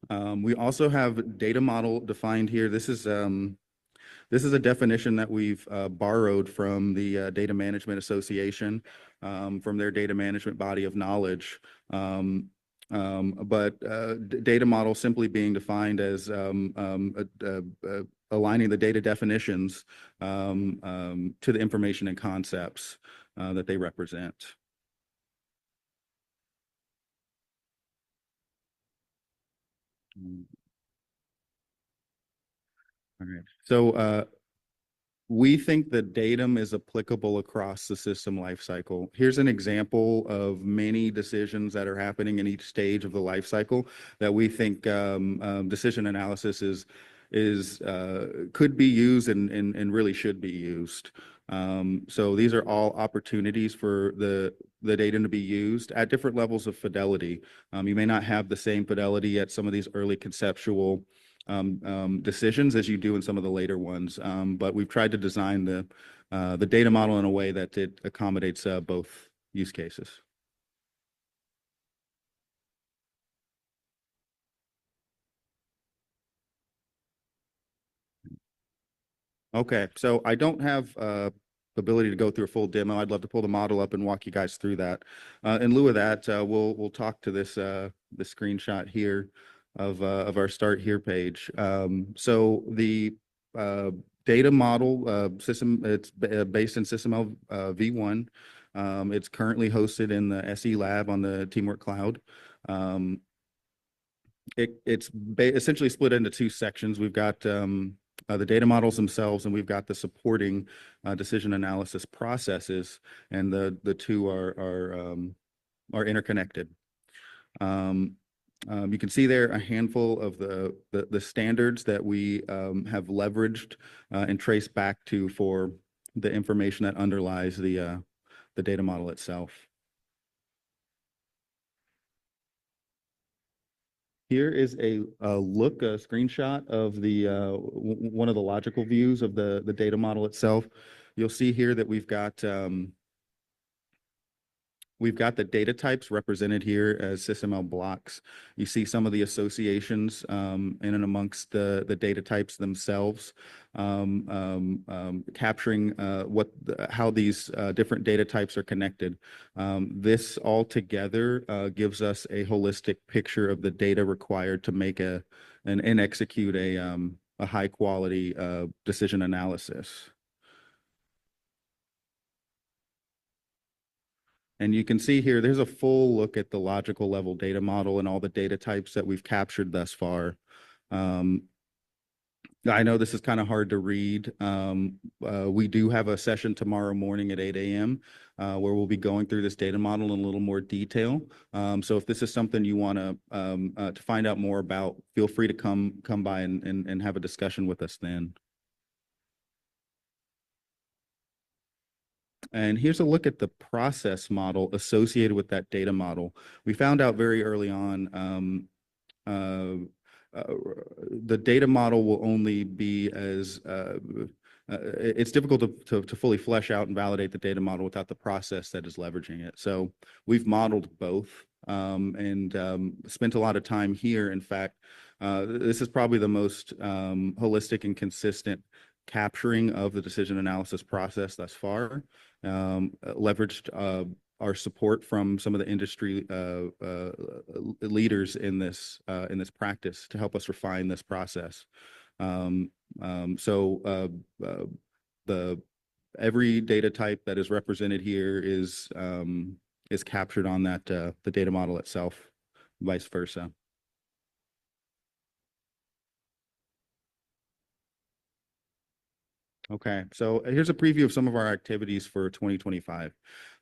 We also have data model defined here. This is a definition that we've borrowed from the Data Management Association, from their data management body of knowledge. Data model simply being defined as aligning the data definitions to the information and concepts that they represent. All right. So we think that datum is applicable across the system lifecycle. Here's an example of many decisions that are happening in each stage of the life cycle that we think decision analysis could be used and really should be used. So these are all opportunities for the data to be used at different levels of fidelity. You may not have the same fidelity at some of these early conceptual decisions as you do in some of the later ones, but we've tried to design the data model in a way that it accommodates both use cases. Okay, so I don't have the ability to go through a full demo. I'd love to pull the model up and walk you guys through that. In lieu of that, we'll talk to this this screenshot here of our Start Here page. So the data model system, it's based in SysML v1. It's currently hosted in the SE lab on the Teamwork Cloud. It's essentially split into two sections. We've got the data models themselves, and we've got the supporting decision analysis processes, and the two are interconnected. You can see there a handful of the standards that we have leveraged and traced back to for the information that underlies the data model itself. Here is a screenshot of the one of the logical views of the data model itself. You'll see here that we've got the data types represented here as SysML blocks. You see some of the associations in and amongst the data types themselves, capturing how these different data types are connected. This all together gives us a holistic picture of the data required to make and execute a high quality decision analysis. And you can see here, there's a full look at the logical level data model and all the data types that we've captured thus far. I know this is kind of hard to read. We do have a session tomorrow morning at 8 a.m. Where we'll be going through this data model in a little more detail. So if this is something you want to find out more about, feel free to come by and have a discussion with us then. And here's a look at the process model associated with that data model. We found out very early on the data model will only be as it's difficult to fully flesh out and validate the data model without the process that is leveraging it. So we've modeled both and spent a lot of time here. In fact, this is probably the most holistic and consistent capturing of the decision analysis process thus far. Leveraged our support from some of the industry leaders in this practice to help us refine this process. Every data type that is represented here is captured on that the data model itself, vice versa. Okay, so here's a preview of some of our activities for 2025.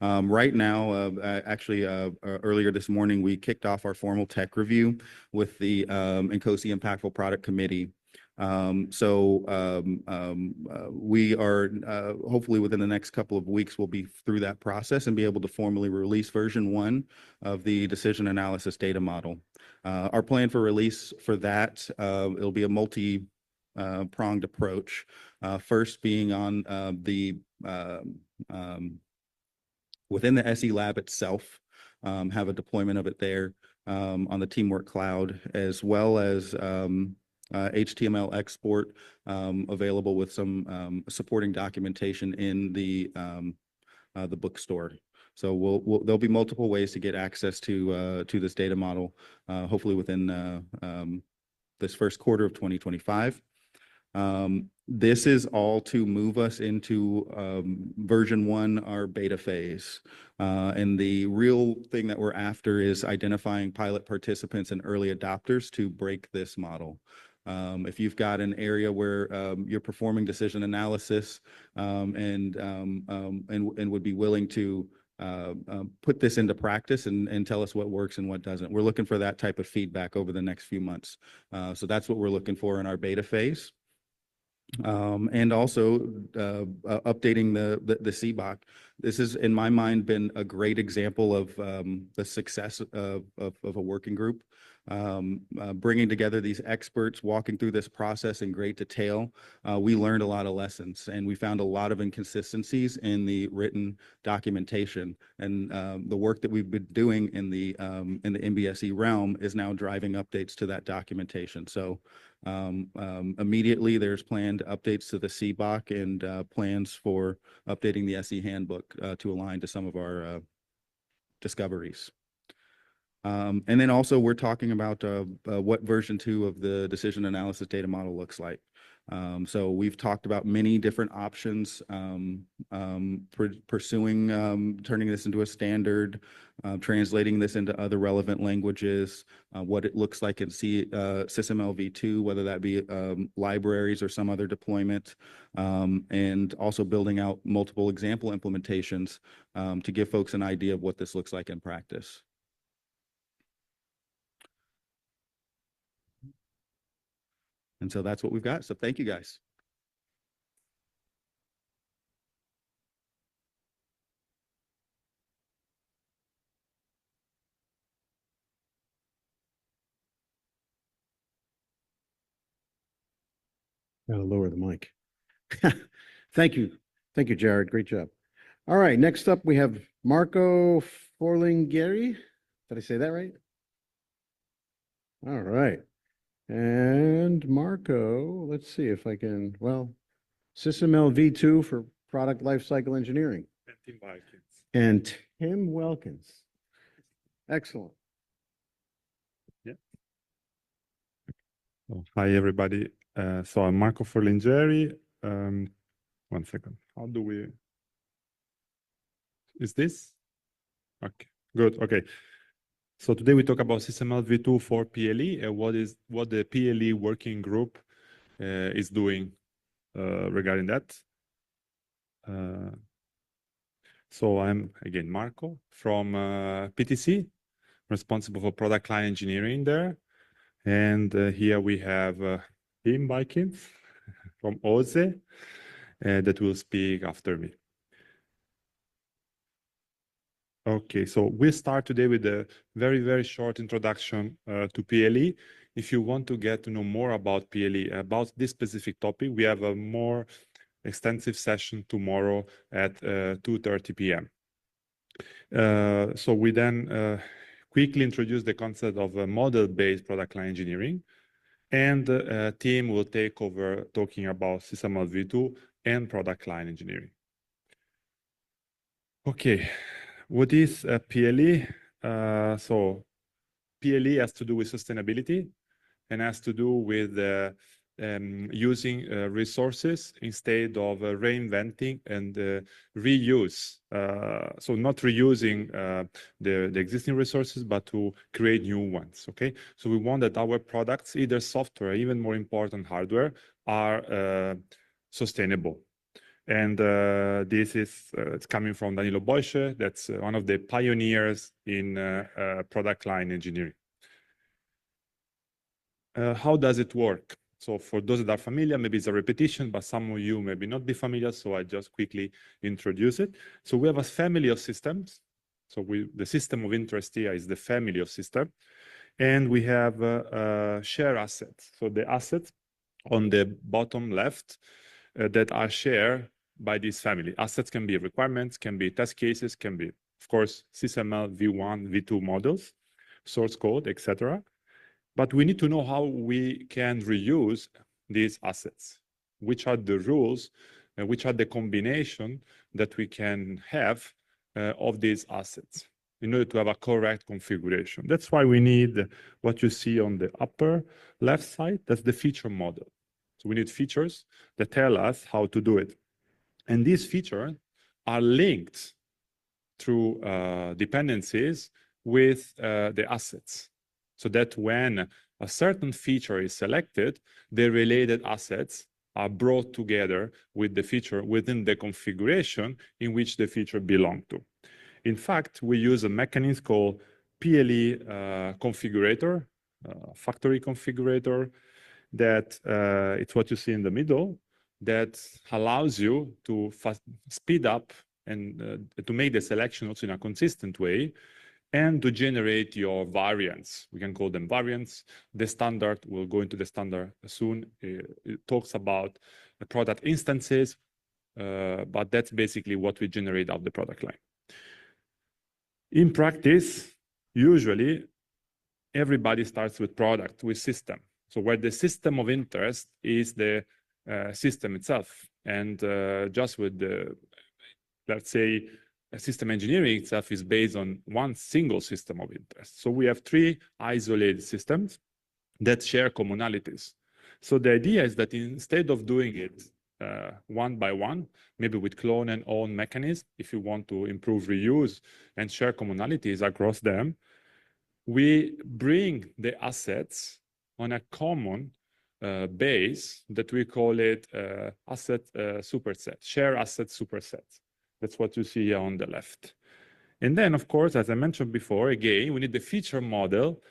Right now, actually, earlier this morning, we kicked off our formal tech review with the NCOSE Impactful Product Committee. We are hopefully within the next couple of weeks, we'll be through that process and be able to formally release version 1 of the decision analysis data model. Our plan for release for that, it'll be a multi-pronged approach. First being on within the SE lab itself, have a deployment of it there on the Teamwork Cloud, as well as HTML export available with some supporting documentation in the bookstore. So there'll be multiple ways to get access to this data model, hopefully within this first quarter of 2025. This is all to move us into version 1, our beta phase. And the real thing that we're after is identifying pilot participants and early adopters to break this model. If you've got an area where you're performing decision analysis and would be willing to put this into practice and tell us what works and what doesn't. We're looking for that type of feedback over the next few months. So that's what we're looking for in our beta phase. And also updating the CBOC. This has, in my mind, been a great example of the success of a working group. Bringing together these experts, walking through this process in great detail. We learned a lot of lessons, and we found a lot of inconsistencies in the written documentation. And the work that we've been doing in the MBSE realm is now driving updates to that documentation. So Immediately, there's planned updates to the CBOC and plans for updating the SE handbook to align to some of our discoveries. And then also we're talking about what version 2 of the decision analysis data model looks like. So we've talked about many different options, pursuing turning this into a standard, translating this into other relevant languages, what it looks like in SysML v2, whether that be libraries or some other deployment, and also building out multiple example implementations to give folks an idea of what this looks like in practice. And so that's what we've got. So thank you, guys. Gotta lower the mic. Thank you. Thank you, Jared. Great job. All right, next up we have Marco Forlinghieri. Did I say that right? All right. And Marco, let's see if I can, well, SysML v2 for product lifecycle engineering. And Tim Wilkins. Excellent. Oh, hi, everybody. So I'm Marco Forlinghieri. One second. How do we... Is this? Okay, good. Okay. So today we talk about SysML v2 for PLE and what the PLE working group is doing regarding that. So I'm, again, Marco from PTC, responsible for product line engineering there. And here we have Tim Wilkins from OZE that will speak after me. Okay, so we'll start today with a very, very short introduction to PLE. If you want to get to know more about PLE, about this specific topic, we have a more extensive session tomorrow at 2:30 p.m. So we then quickly introduce the concept of a model-based product line engineering, and Tim will take over talking about SysML v2 and product line engineering. Okay. What is PLE? So PLE has to do with sustainability and has to do with using resources instead of reinventing and reuse. So not reusing the existing resources, but to create new ones, okay? So we want that our products, either software, even more important, hardware, are sustainable. And this is it's coming from Danilo Boische. That's one of the pioneers in product line engineering. How does it work? So for those that are familiar, maybe it's a repetition, but some of you maybe not be familiar, so I just quickly introduce it. So we have a family of systems. So the system of interest here is the family of systems. And we have share assets. So the assets on the bottom left that are shared by this family. Assets can be requirements, can be test cases, can be, of course, SysML v1, v2 models, source code, etc. But we need to know how we can reuse these assets. Which are the rules, which are the combination that we can have of these assets in order to have a correct configuration. That's why we need what you see on the upper left side. That's the feature model. So we need features that tell us how to do it. And these features are linked through dependencies with the assets. So that when a certain feature is selected, the related assets are brought together with the feature within the configuration in which the feature belongs to. In fact, we use a mechanism called PLE configurator, factory configurator, that it's what you see in the middle, that allows you to speed up and to make the selection also in a consistent way and to generate your variants. We can call them variants. The standard, we'll go into the standard soon. It talks about the product instances, but that's basically what we generate out of the product line. In practice, usually, everybody starts with product, with system. So where the system of interest is the system itself. And just with the, let's say, system engineering itself is based on one single system of interest. So we have three isolated systems that share commonalities. So the idea is that instead of doing it one by one, maybe with clone and own mechanism, if you want to improve reuse and share commonalities across them, we bring the assets on a common base that we call it asset superset, share asset superset. That's what you see here on the left. And then, of course, as I mentioned before, again, we need the feature model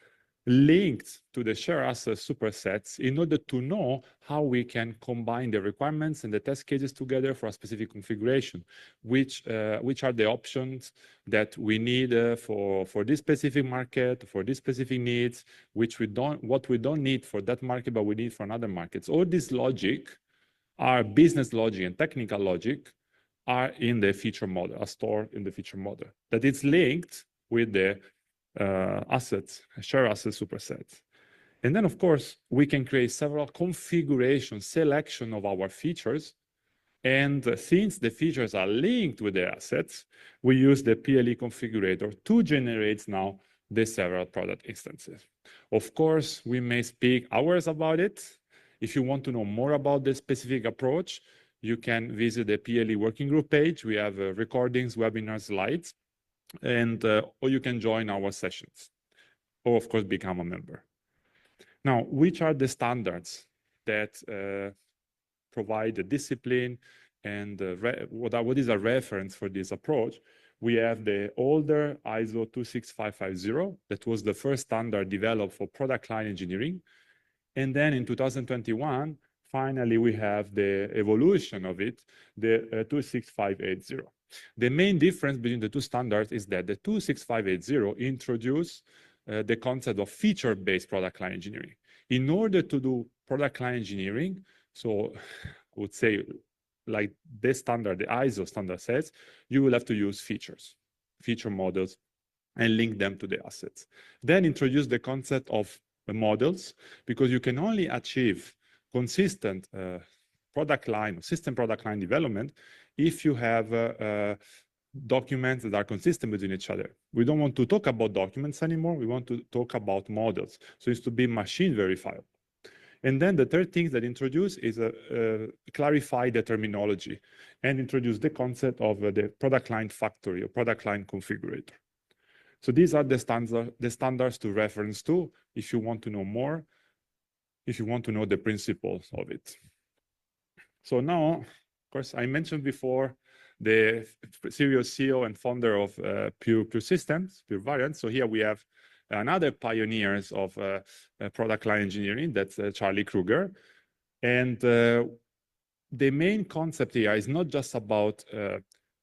linked to the share asset supersets in order to know how we can combine the requirements and the test cases together for a specific configuration, which are the options that we need for this specific market, for these specific needs, what we don't need for that market, but we need for another markets. All this logic, our business logic and technical logic, are in the feature model, are stored in the feature model, that it's linked with the assets, share asset supersets. And then, of course, we can create several configurations, selection of our features. And since the features are linked with the assets, we use the PLE configurator to generate now the several product instances. Of course, we may speak hours about it. If you want to know more about the specific approach, you can visit the PLE working group page. We have recordings, webinars, slides, and or you can join our sessions, or of course become a member. Now, which are the standards that provide the discipline and what is a reference for this approach? We have the older ISO 26550, that was the first standard developed for product line engineering. And then in 2021, finally, we have the evolution of it, the 26580. The main difference between the two standards is that the 26580 introduced the concept of feature-based product line engineering. In order to do product line engineering, so I would say like this standard, the ISO standard says, you will have to use features, feature models, and link them to the assets. Then introduce the concept of models, because you can only achieve consistent product line, system product line development if you have documents that are consistent between each other. We don't want to talk about documents anymore. We want to talk about models. So it's to be machine verifiable. And then the third thing that introduce is clarify the terminology and introduce the concept of the product line factory or product line configurator. So these are the standards to reference to if you want to know more, if you want to know the principles of it. So now, of course, I mentioned before the serious CEO and founder of Pure Systems, Pure Variants. So here we have another pioneers of product line engineering, that's Charlie Kruger. And the main concept here is not just about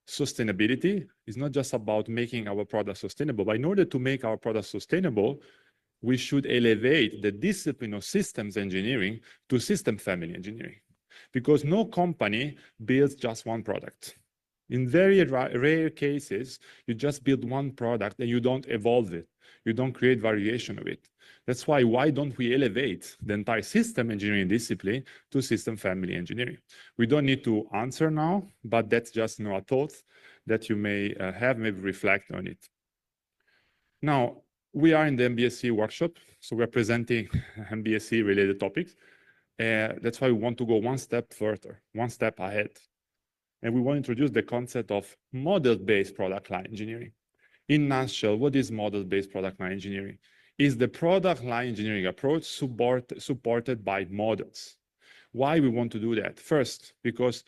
sustainability. It's not just about making our product sustainable, but in order to make our product sustainable, we should elevate the discipline of systems engineering to system family engineering, because no company builds just one product. In very rare cases, you just build one product and you don't evolve it. You don't create variation of it. That's why don't we elevate the entire system engineering discipline to system family engineering? We don't need to answer now, but that's just a thought that you may have, maybe reflect on it. Now, we are in the MBSE workshop, so we're presenting MBSE related topics. That's why we want to go one step further, one step ahead. And we want to introduce the concept of model-based product line engineering. In a nutshell, what is model-based product line engineering? Is the product line engineering approach supported by models. Why we want to do that? First, because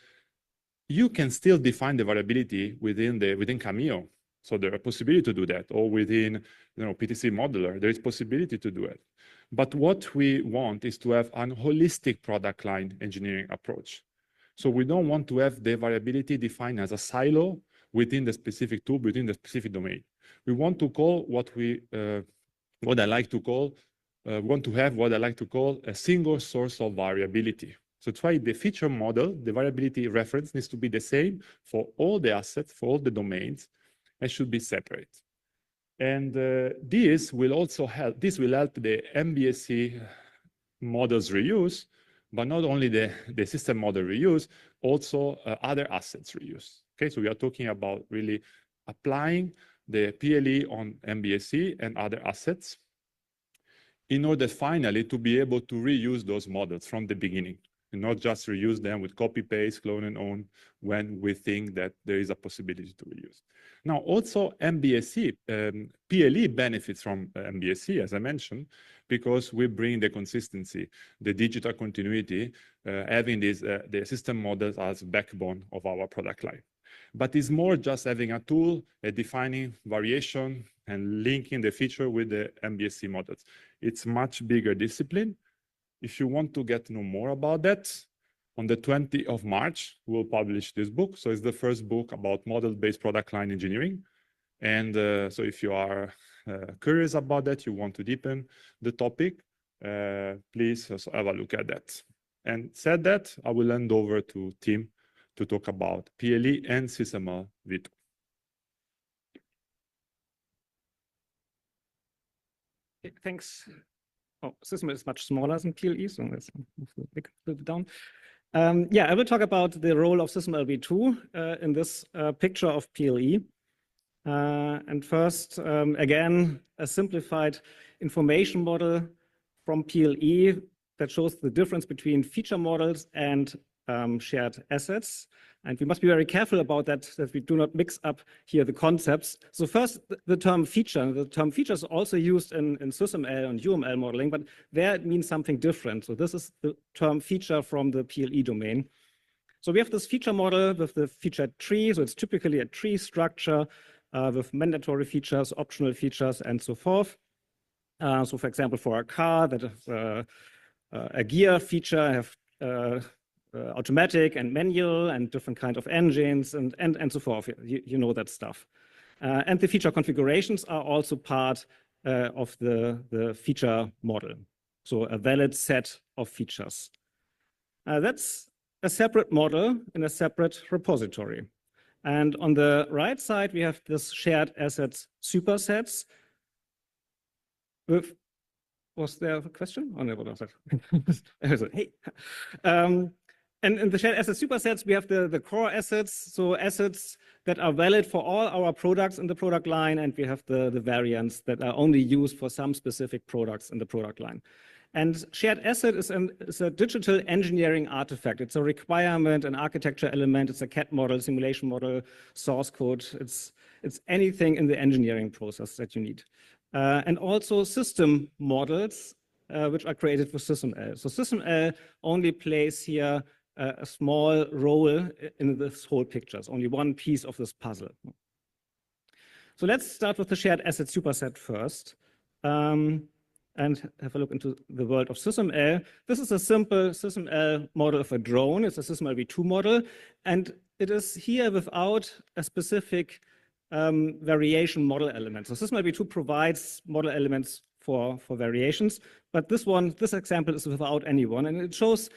you can still define the variability within Cameo. So there are possibility to do that, or within PTC modeler, there is possibility to do it. But what we want is to have an holistic product line engineering approach. So we don't want to have the variability defined as a silo within the specific tool, within the specific domain. We want to call we want to have what I like to call a single source of variability. So that's why the feature model, the variability reference needs to be the same for all the assets, for all the domains, and should be separate. And this will help the MBSE models reuse, but not only the system model reuse, also other assets reuse. Okay, so we are talking about really applying the PLE on MBSE and other assets in order finally to be able to reuse those models from the beginning and not just reuse them with copy paste, clone and own when we think that there is a possibility to reuse. Now also MBSE, PLE benefits from MBSE, as I mentioned, because we bring the consistency, the digital continuity, having the system models as backbone of our product line. But it's more just having a tool, defining variation and linking the feature with the MBSE models. It's much bigger discipline. If you want to get to know more about that, on the 20th of March, we'll publish this book. So it's the first book about model-based product line engineering. And so if you are curious about that, you want to deepen the topic, please have a look at that. And said that, I will hand over to Tim to talk about PLE and SysML v2. Okay, thanks. Oh, SysML is much smaller than PLE, so let's move the big bit down. Yeah, I will talk about the role of SysML v2 in this picture of PLE. And first, again, a simplified information model from PLE that shows the difference between feature models and shared assets. And we must be very careful about that we do not mix up here the concepts. So first, the term feature. The term feature is also used in SysML and UML modeling, but there it means something different. So this is the term feature from the PLE domain. So we have this feature model with the feature tree. So it's typically a tree structure with mandatory features, optional features, and so forth. So for example, for a car that is a gear feature, I have automatic and manual and different kind of engines and so forth. You know that stuff. And the feature configurations are also part of the feature model. So a valid set of features. That's a separate model in a separate repository. And on the right side, we have this shared assets supersets. Was there a question? Oh, no, what was that? Hey. And in the shared asset supersets, we have the core assets, so assets that are valid for all our products in the product line, and we have the variants that are only used for some specific products in the product line. And shared asset is a digital engineering artifact. It's a requirement, an architecture element, it's a CAD model, simulation model, source code. It's anything in the engineering process that you need. And also system models, which are created for SysML. So SysML only plays here a small role in this whole picture. It's only one piece of this puzzle. So let's start with the shared asset superset first and have a look into the world of SysML. This is a simple SysML model of a drone. It's a SysML v2 model, and it is here without a specific variation model element. So SysML v2 provides model elements for variations, but this example is without any one, and it shows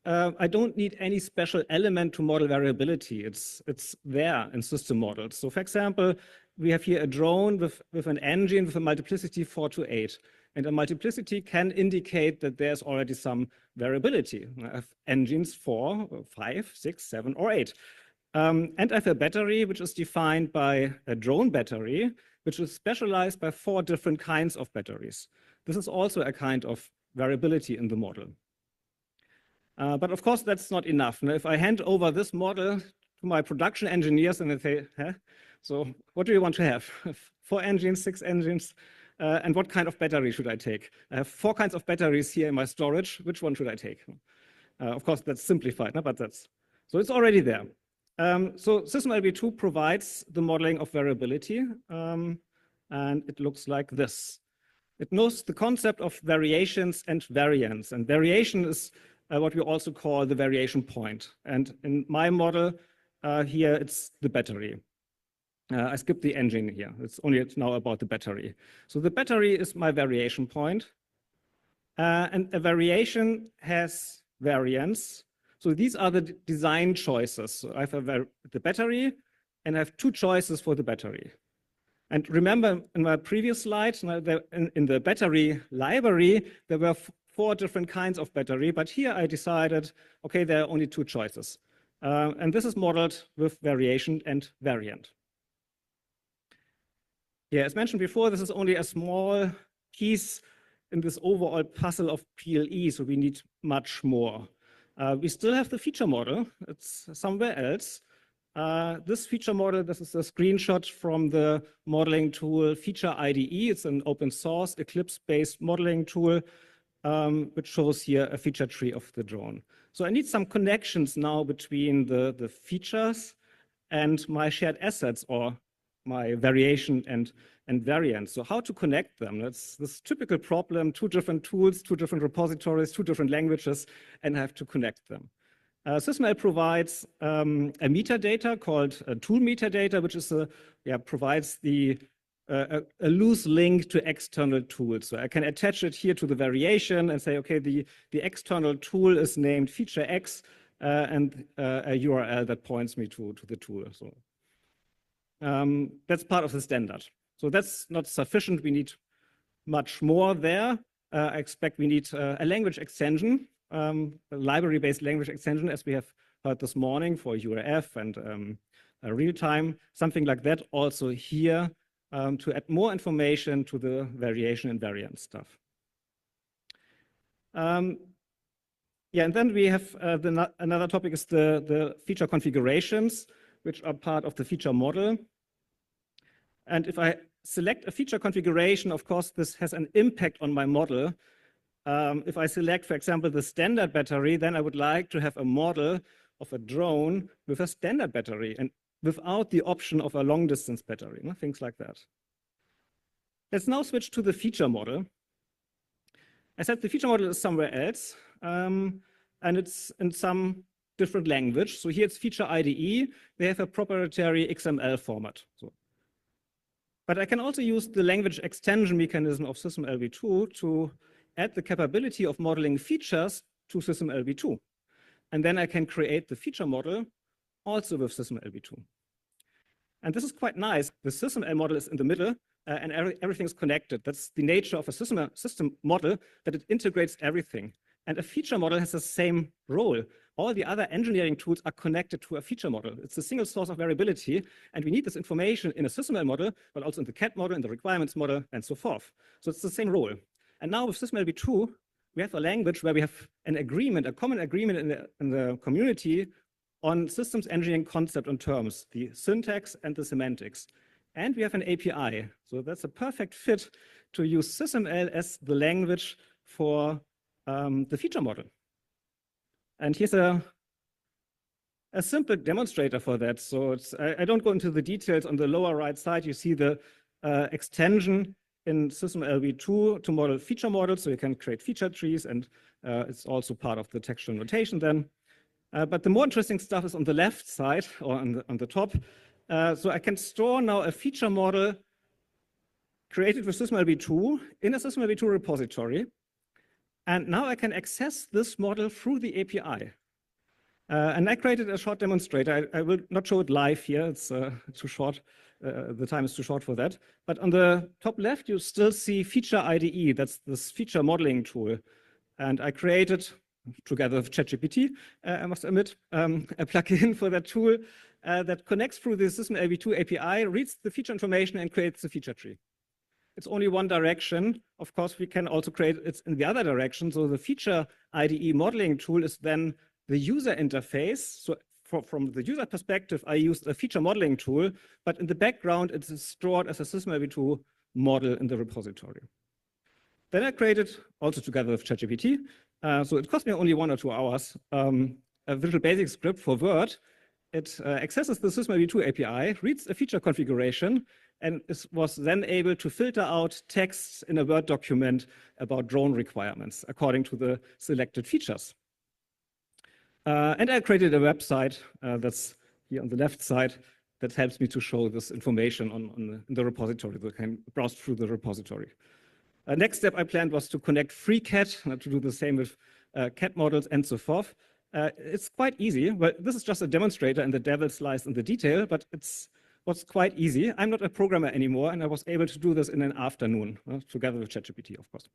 I don't need any special element to model variability. It's there in system models. So for example, we have here a drone with an engine with a multiplicity 4 to 8. And a multiplicity can indicate that there's already some variability. I have engines 4, 5, 6, 7, or 8. And I have a battery, which is defined by a drone battery, which is specialized by 4 different kinds of batteries. This is also a kind of variability in the model. But of course, that's not enough. Now, if I hand over this model to my production engineers and they say, huh? So what do you want to have? 4 engines, 6 engines? And what kind of battery should I take? I have 4 kinds of batteries here in my storage. Which one should I take? Of course, that's simplified, no? But so it's already there. So SysML v2 provides the modeling of variability, and it looks like this. It knows the concept of variations and variance, and variation is what we also call the variation point. And in my model here, it's the battery. I skipped the engine here. It's only now about the battery. So the battery is my variation point. And a variation has variance. So these are the design choices. So I have the battery, and I have 2 choices for the battery. And remember, in my previous slide, in the battery library, there were 4 different kinds of battery, but here I decided, okay, there are only 2 choices. And this is modeled with variation and variant. Yeah, as mentioned before, this is only a small piece in this overall puzzle of PLE, so we need much more. We still have the feature model. It's somewhere else. This feature model, this is a screenshot from the modeling tool Feature IDE. It's an open source Eclipse-based modeling tool, which shows here a feature tree of the drone. So I need some connections now between the features and my shared assets, or my variation and variance. So how to connect them? That's this typical problem, 2 different tools, 2 different repositories, 2 different languages, and I have to connect them. SysML provides a metadata called tool metadata, which is provides a loose link to external tools. So I can attach it here to the variation and say, okay, the external tool is named feature X, and a URL that points me to the tool. So that's part of the standard. So that's not sufficient. We need much more there. I expect we need a language extension, a library-based language extension, as we have heard this morning for URF and real-time, something like that also here to add more information to the variation and variance stuff. Yeah, and then we have another topic is the feature configurations, which are part of the feature model. And if I select a feature configuration, of course, this has an impact on my model. If I select, for example, the standard battery, then I would like to have a model of a drone with a standard battery and without the option of a long distance battery, things like that. Let's now switch to the feature model. I said the feature model is somewhere else, and it's in some different language. So here it's Feature IDE. They have a proprietary XML format. But I can also use the language extension mechanism of SysMLv2 to add the capability of modeling features to SysMLv2. And then I can create the feature model also with SysMLv2. And this is quite nice. The SysML model is in the middle, and everything is connected. That's the nature of a system model, that it integrates everything. And a feature model has the same role. All the other engineering tools are connected to a feature model. It's a single source of variability, and we need this information in a SysML model, but also in the CAD model, in the requirements model, and so forth. So it's the same role. And now with SysMLv2, we have a language where we have an agreement, a common agreement in the community on systems engineering concept and terms, the syntax and the semantics. And we have an API. So that's a perfect fit to use SysML as the language for the feature model. And here's a simple demonstrator for that. So I don't go into the details. On the lower right side, you see the extension in SysMLv2 to model feature models. So you can create feature trees, and it's also part of the textual notation then. But the more interesting stuff is on the left side, or on the top. So I can store now a feature model created with SysMLv2 in a SysMLv2 repository. And now I can access this model through the API. And I created a short demonstrator. I will not show it live here. It's too short. The time is too short for that. But on the top left, you still see Feature IDE. That's this feature modeling tool. And I created, together with ChatGPT, I must admit, a plugin for that tool that connects through the SysMLv2 API, reads the feature information, and creates the feature tree. It's only one direction. Of course, we can also create it in the other direction. So the Feature IDE modeling tool is then the user interface. So from the user perspective, I used a feature modeling tool, but in the background, it is stored as a SysMLv2 model in the repository. Then I created, also together with ChatGPT, so it cost me only 1 or 2 hours, a Visual Basic script for Word. It accesses the SysMLv2 API, reads a feature configuration, and was then able to filter out texts in a Word document about drone requirements according to the selected features. And I created a website that's here on the left side that helps me to show this information in the repository, so I can browse through the repository. Next step I planned was to connect FreeCAD, to do the same with CAD models and so forth. It's quite easy. Well, this is just a demonstrator, and the devil lies in the detail, but it's what's quite easy. I'm not a programmer anymore, and I was able to do this in an afternoon, together with ChatGPT, of course.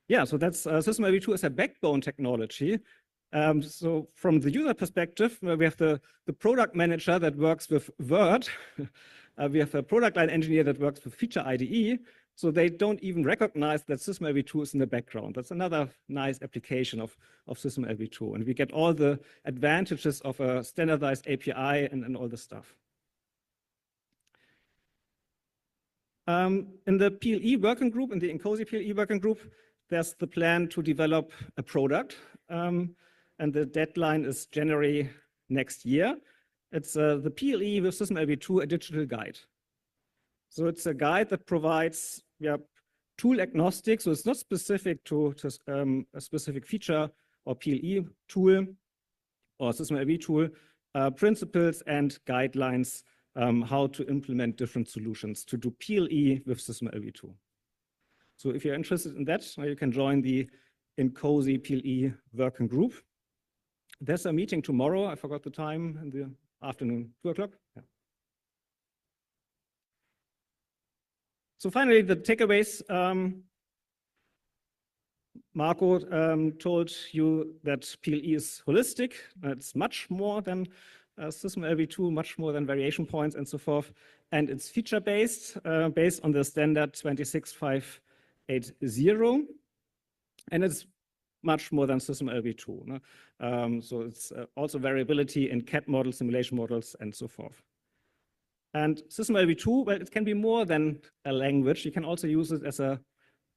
yeah, so that's System LV2 is a backbone technology. So from the user perspective, we have the product manager that works with Word. We have a product line engineer that works with Feature IDE. So they don't even recognize that System LV2 is in the background. That's another nice application of System LV2. And we get all the advantages of a standardized API and all this stuff. In the PLE working group, in the INCOSE PLE working group, there's the plan to develop a product. And the deadline is January next year. It's the PLE with System LV2, a digital guide. So it's a guide that provides tool agnostic, so it's not specific to a specific feature or PLE tool or System LV tool, principles and guidelines how to implement different solutions to do PLE with System LV2. So if you're interested in that, you can join the INCOSE PLE working group. There's a meeting tomorrow. I forgot the time, in the afternoon, 2 o'clock. Yeah. So finally, the takeaways. Marco told you that PLE is holistic. It's much more than System LV2, much more than variation points and so forth. And it's feature-based, based on the standard 26580. And it's much more than System LV2. No? So it's also variability in CAD models, simulation models, and so forth. And System LV2, well, it can be more than a language. You can also use it as a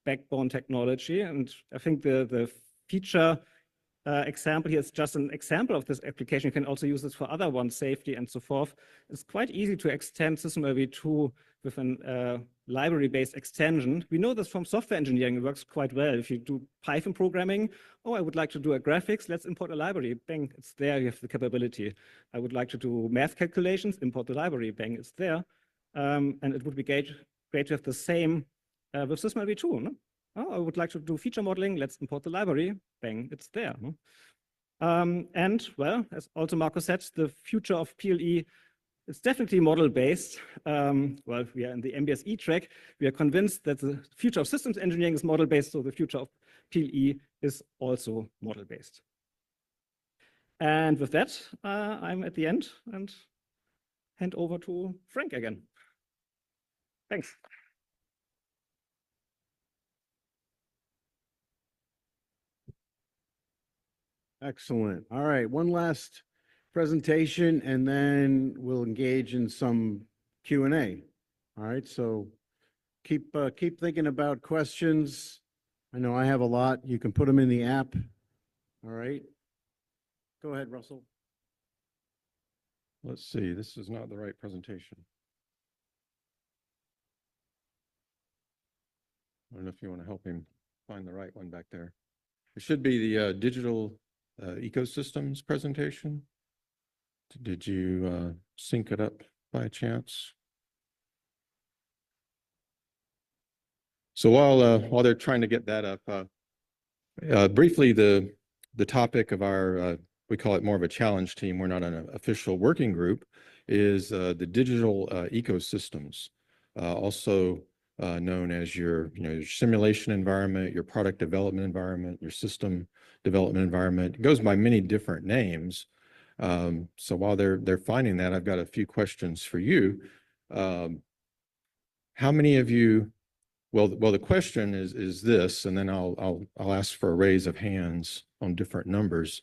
backbone technology. And I think the feature example here is just an example of this application. You can also use this for other ones, safety and so forth. It's quite easy to extend System LV2 with a library-based extension. We know this from software engineering. It works quite well. If you do Python programming, oh, I would like to do a graphics, let's import a library. Bang, it's there, you have the capability. I would like to do math calculations, import the library. Bang, it's there. And it would be great to have the same with System LV2. No? Oh, I would like to do feature modeling, let's import the library. Bang, it's there. No? And well, as also Marco said, the future of PLE is definitely model-based. Well, we are in the MBSE track. We are convinced that the future of systems engineering is model-based, so the future of PLE is also model-based. And with that, I'm at the end and hand over to Frank again. Thanks. Excellent. All right, one last presentation and then we'll engage in some Q&A. All right, so keep thinking about questions. I know I have a lot. You can put them in the app. All right. Go ahead, Russell. Let's see, this is not the right presentation. I don't know if you want to help him find the right one back there. It should be the digital ecosystems presentation. Did you sync it up by chance? So while they're trying to get that up, briefly the topic of our we call it more of a challenge team. We're not an official working group. Is the digital ecosystems, also known as your your simulation environment, your product development environment, your system development environment. It goes by many different names. So while they're finding that, I've got a few questions for you. How many of you? Well, the question is this, and then I'll ask for a raise of hands on different numbers.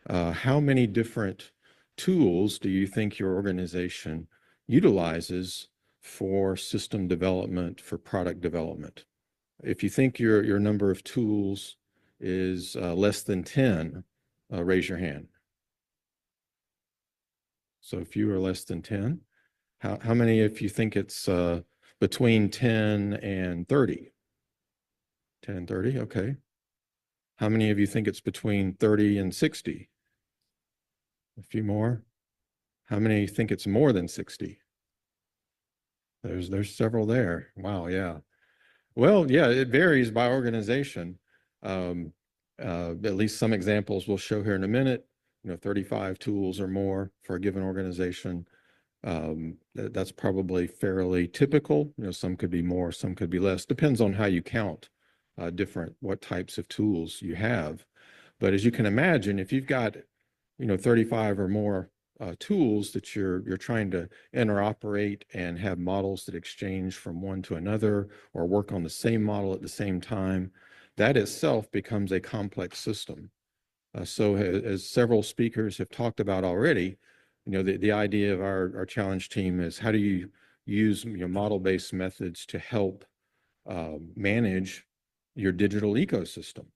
How many different tools do you think your organization utilizes for system development, for product development? If you think your number of tools is less than 10, raise your hand. So if you are less than 10, how many if you think it's between 10 and 30? 10 and 30, okay. How many of you think it's between 30 and 60? A few more. How many think it's more than 60? There's several there. Wow, yeah. Well, yeah, it varies by organization. At least some examples we'll show here in a minute. 35 tools or more for a given organization. That's probably fairly typical. Some could be more, some could be less. Depends on how you count different, what types of tools you have. But as you can imagine, if you've got, 35 or more tools that you're trying to interoperate and have models that exchange from one to another or work on the same model at the same time, that itself becomes a complex system. So as several speakers have talked about already, the idea of our challenge team is how do you use model-based methods to help manage your digital ecosystem?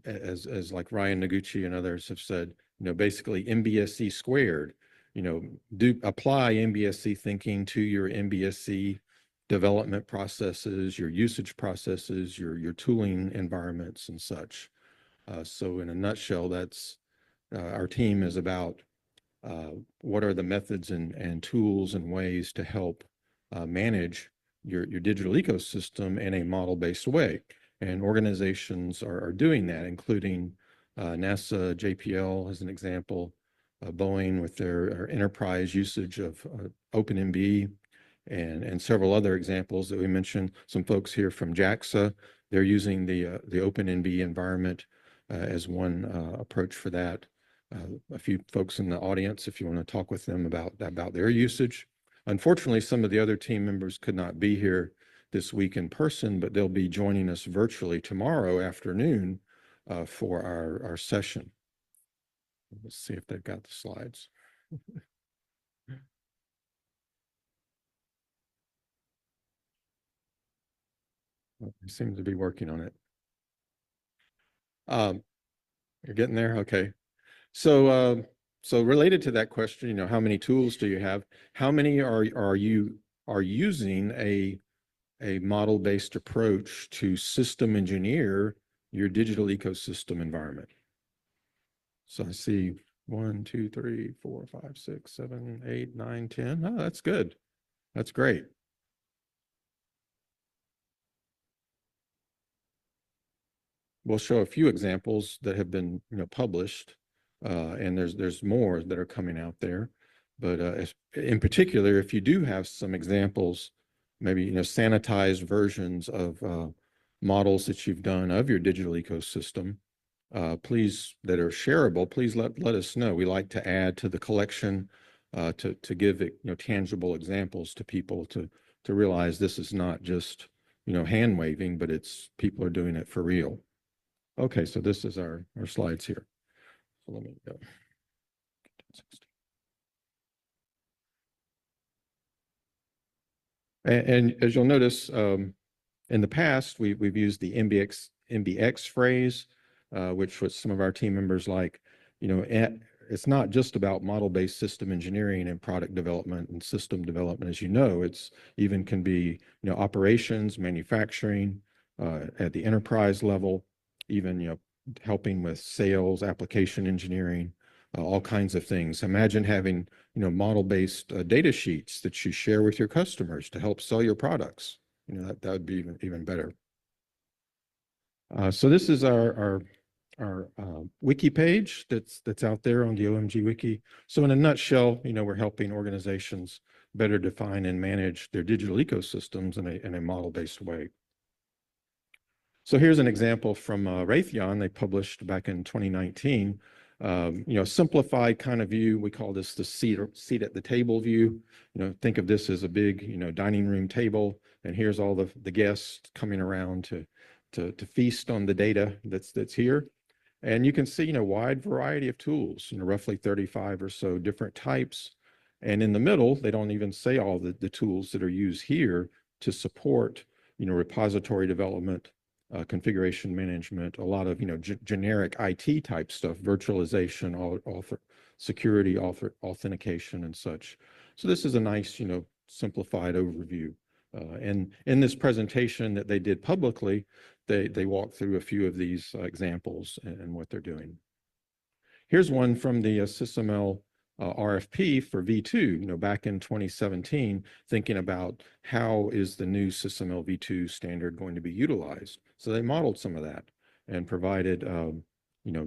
As like Ryan Noguchi and others have said, basically MBSE squared, apply MBSE thinking to your MBSE development processes, your usage processes, your tooling environments and such. So in a nutshell, that's our team is about what are the methods and tools and ways to help manage your digital ecosystem in a model-based way. And organizations are doing that, including NASA, JPL as an example, Boeing with their enterprise usage of OpenMB, and several other examples that we mentioned. Some folks here from JAXA, they're using the OpenMB environment as one approach for that. A few folks in the audience, if you want to talk with them about their usage. Unfortunately, some of the other team members could not be here this week in person, but they'll be joining us virtually tomorrow afternoon for our session. Let's see if they've got the slides. Well, they seem to be working on it. You're getting there? Okay. So related to that question, how many tools do you have? How many are using a model-based approach to system engineer your digital ecosystem environment? So I see 1, 2, 3, 4, 5, 6, 7, 8, 9, 10. Oh, that's good. That's great. We'll show a few examples that have been published, and there's more that are coming out there. But in particular, if you do have some examples, maybe sanitized versions of models that you've done of your digital ecosystem, please, that are shareable, please let us know. We like to add to the collection to give it tangible examples to people to realize this is not just hand waving, but it's people are doing it for real. Okay, so this is our slides here. So let me go. And as you'll notice, in the past, we've used the MBX phrase, which was some of our team members like, it's not just about model-based system engineering and product development and system development. As you know, it's even can be, operations, manufacturing, at the enterprise level, even, helping with sales, application engineering, all kinds of things. Imagine having, model-based data sheets that you share with your customers to help sell your products. That would be even better. So this is our wiki page that's out there on the OMG wiki. So in a nutshell, we're helping organizations better define and manage their digital ecosystems in a model-based way. So here's an example from Raytheon. They published back in 2019, simplified kind of view. We call this the seat at the table view. Think of this as a big, dining room table, and here's all the guests coming around to feast on the data that's here. And you can see, a wide variety of tools, roughly 35 or so different types. And in the middle, they don't even say all the tools that are used here to support, repository development, configuration management, a lot of, generic IT type stuff, virtualization, security, authentication and such. So this is a nice, simplified overview. And in this presentation that they did publicly, they walked through a few of these examples and what they're doing. Here's one from the SysML RFP for V2, back in 2017, thinking about how is the new SysML V2 standard going to be utilized. So they modeled some of that and provided,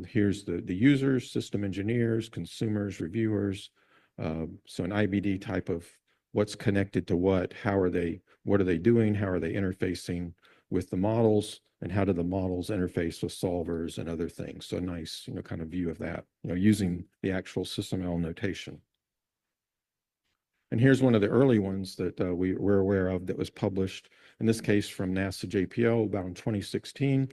here's the users, system engineers, consumers, reviewers. So an IBD type of what's connected to what are they doing, how are they interfacing, with the models and how do the models interface with solvers and other things. So nice, kind of view of that, using the actual SysML notation. And here's one of the early ones that we were aware of that was published, in this case from NASA JPL about in 2016.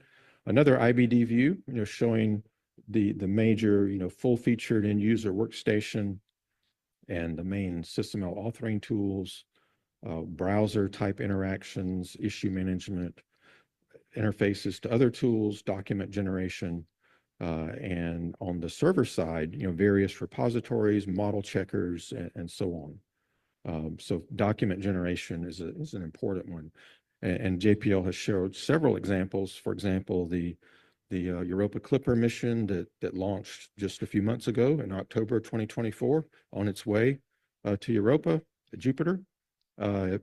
Another IBD view, showing the major, full-featured end-user workstation and the main SysML authoring tools, browser-type interactions, issue management, interfaces to other tools, document generation, and on the server side, various repositories, model checkers, and so on. So document generation is an important one. And JPL has showed several examples. For example, the Europa Clipper mission that launched just a few months ago in October 2024 on its way to Europa, Jupiter.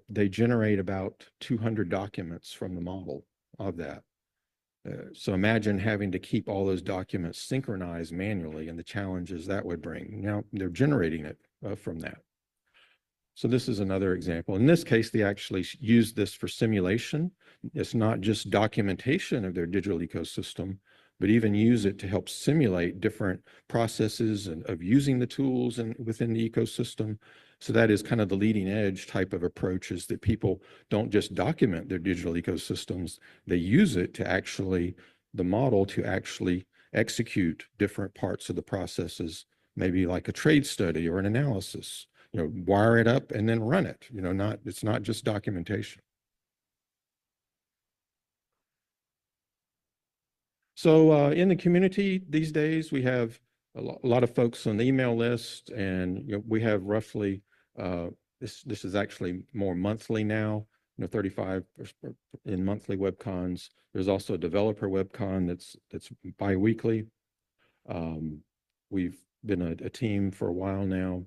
They generate about 200 documents from the model of that. So imagine having to keep all those documents synchronized manually and the challenges that would bring. Now they're generating it from that. So this is another example. In this case, they actually use this for simulation. It's not just documentation of their digital ecosystem, but even use it to help simulate different processes and of using the tools and within the ecosystem. So that is kind of the leading edge type of approaches that people don't just document their digital ecosystems, they use it to actually, the model to actually execute different parts of the processes, maybe like a trade study or an analysis. Wire it up and then run it, it's not just documentation. So in the community these days, we have a lot of folks on the email list, and we have roughly, this is actually more monthly now, 35 in monthly webcons. There's also a developer webcon that's bi-weekly. We've been a team for a while now,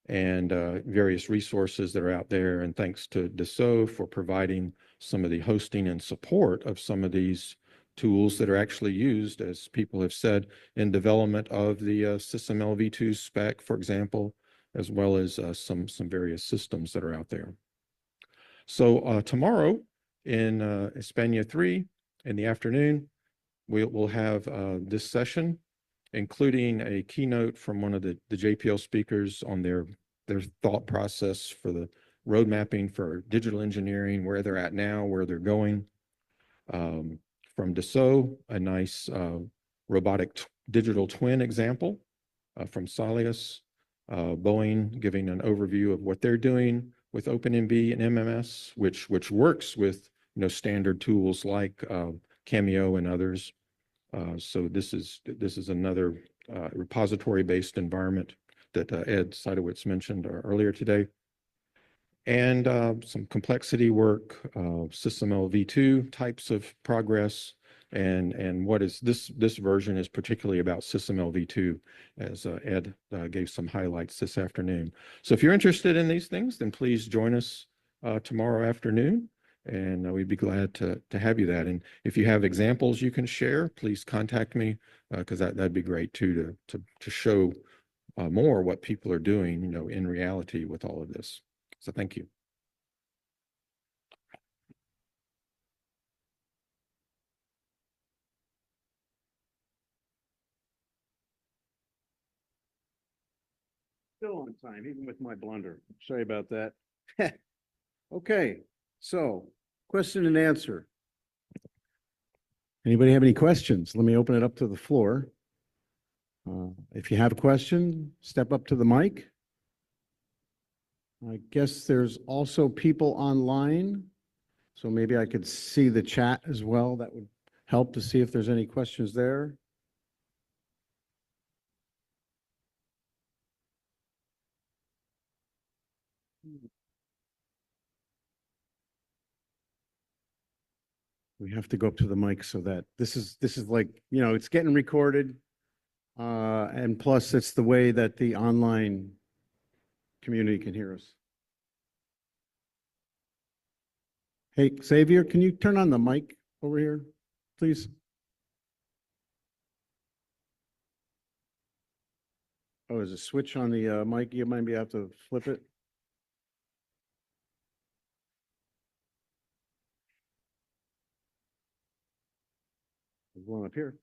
and various resources that are out there. And thanks to Dassault for providing some of the hosting and support of some of these tools that are actually used, as people have said, in development of the SysML v2 spec, for example, as well as some various systems that are out there. So tomorrow in España 3 in the afternoon, we'll have this session, including a keynote from one of the JPL speakers on their thought process for the road mapping for digital engineering, where they're at now, where they're going. From Dassault, a nice robotic digital twin example from Salius. Boeing giving an overview of what they're doing with OpenMB and MMS, which works with standard tools like Cameo and others. So this is another repository-based environment that Ed Seidowitz mentioned earlier today. And some complexity work, SysML v2 types of progress, and what is this version is particularly about SysML v2, as Ed gave some highlights this afternoon. So if you're interested in these things, then please join us tomorrow afternoon, and we'd be glad to have you that. And if you have examples you can share, please contact me, because that'd be great too, to show more what people are doing, in reality with all of this. So thank you. Still on time, even with my blunder. Sorry about that. Okay, so question and answer. Anybody have any questions? Let me open it up to the floor. If you have a question, step up to the mic. I guess there's also people online, so maybe I could see the chat as well. That would help to see if there's any questions there. We have to go up to the mic so that this is like, it's getting recorded. And plus it's the way that the online community can hear us. Hey, Xavier, can you turn on the mic over here, please? Oh, there's a switch on the mic. You might have to flip it. There's one up here.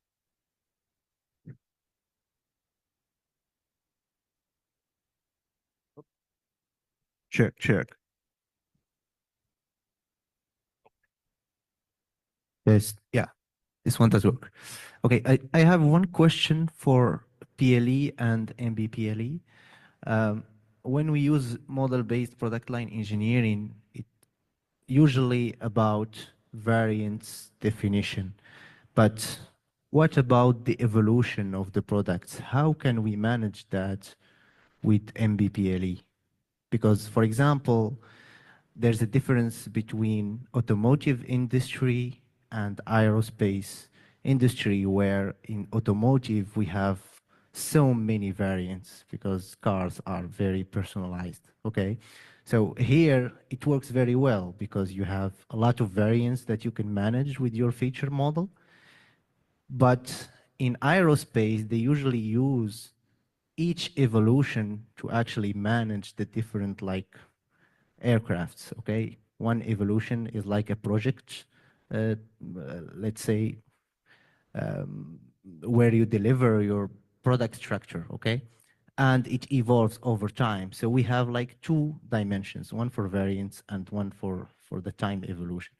Check, check. Yes, yeah, this one does work. Okay, I have one question for PLE and MBPLE. When we use model-based product line engineering, it usually about variance definition. But what about the evolution of the products? How can we manage that with MBPLE? Because, for example, there's a difference between automotive industry and aerospace industry, where in automotive we have so many variants because cars are very personalized. Okay, so here it works very well because you have a lot of variants that you can manage with your feature model. But in aerospace, they usually use each evolution to actually manage the different like aircrafts. Okay, one evolution is like a project, let's say, where you deliver your product structure. Okay, and it evolves over time. So we have like two dimensions, one for variance and one for the time evolution.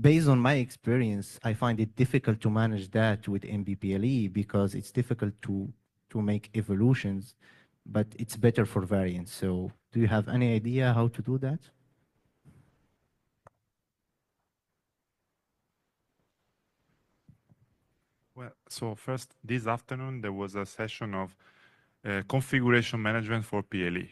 Based on my experience, I find it difficult to manage that with MBPLE because it's difficult to make evolutions, but it's better for variance. So do you have any idea how to do that? Well, so first, this afternoon, there was a session of configuration management for PLE.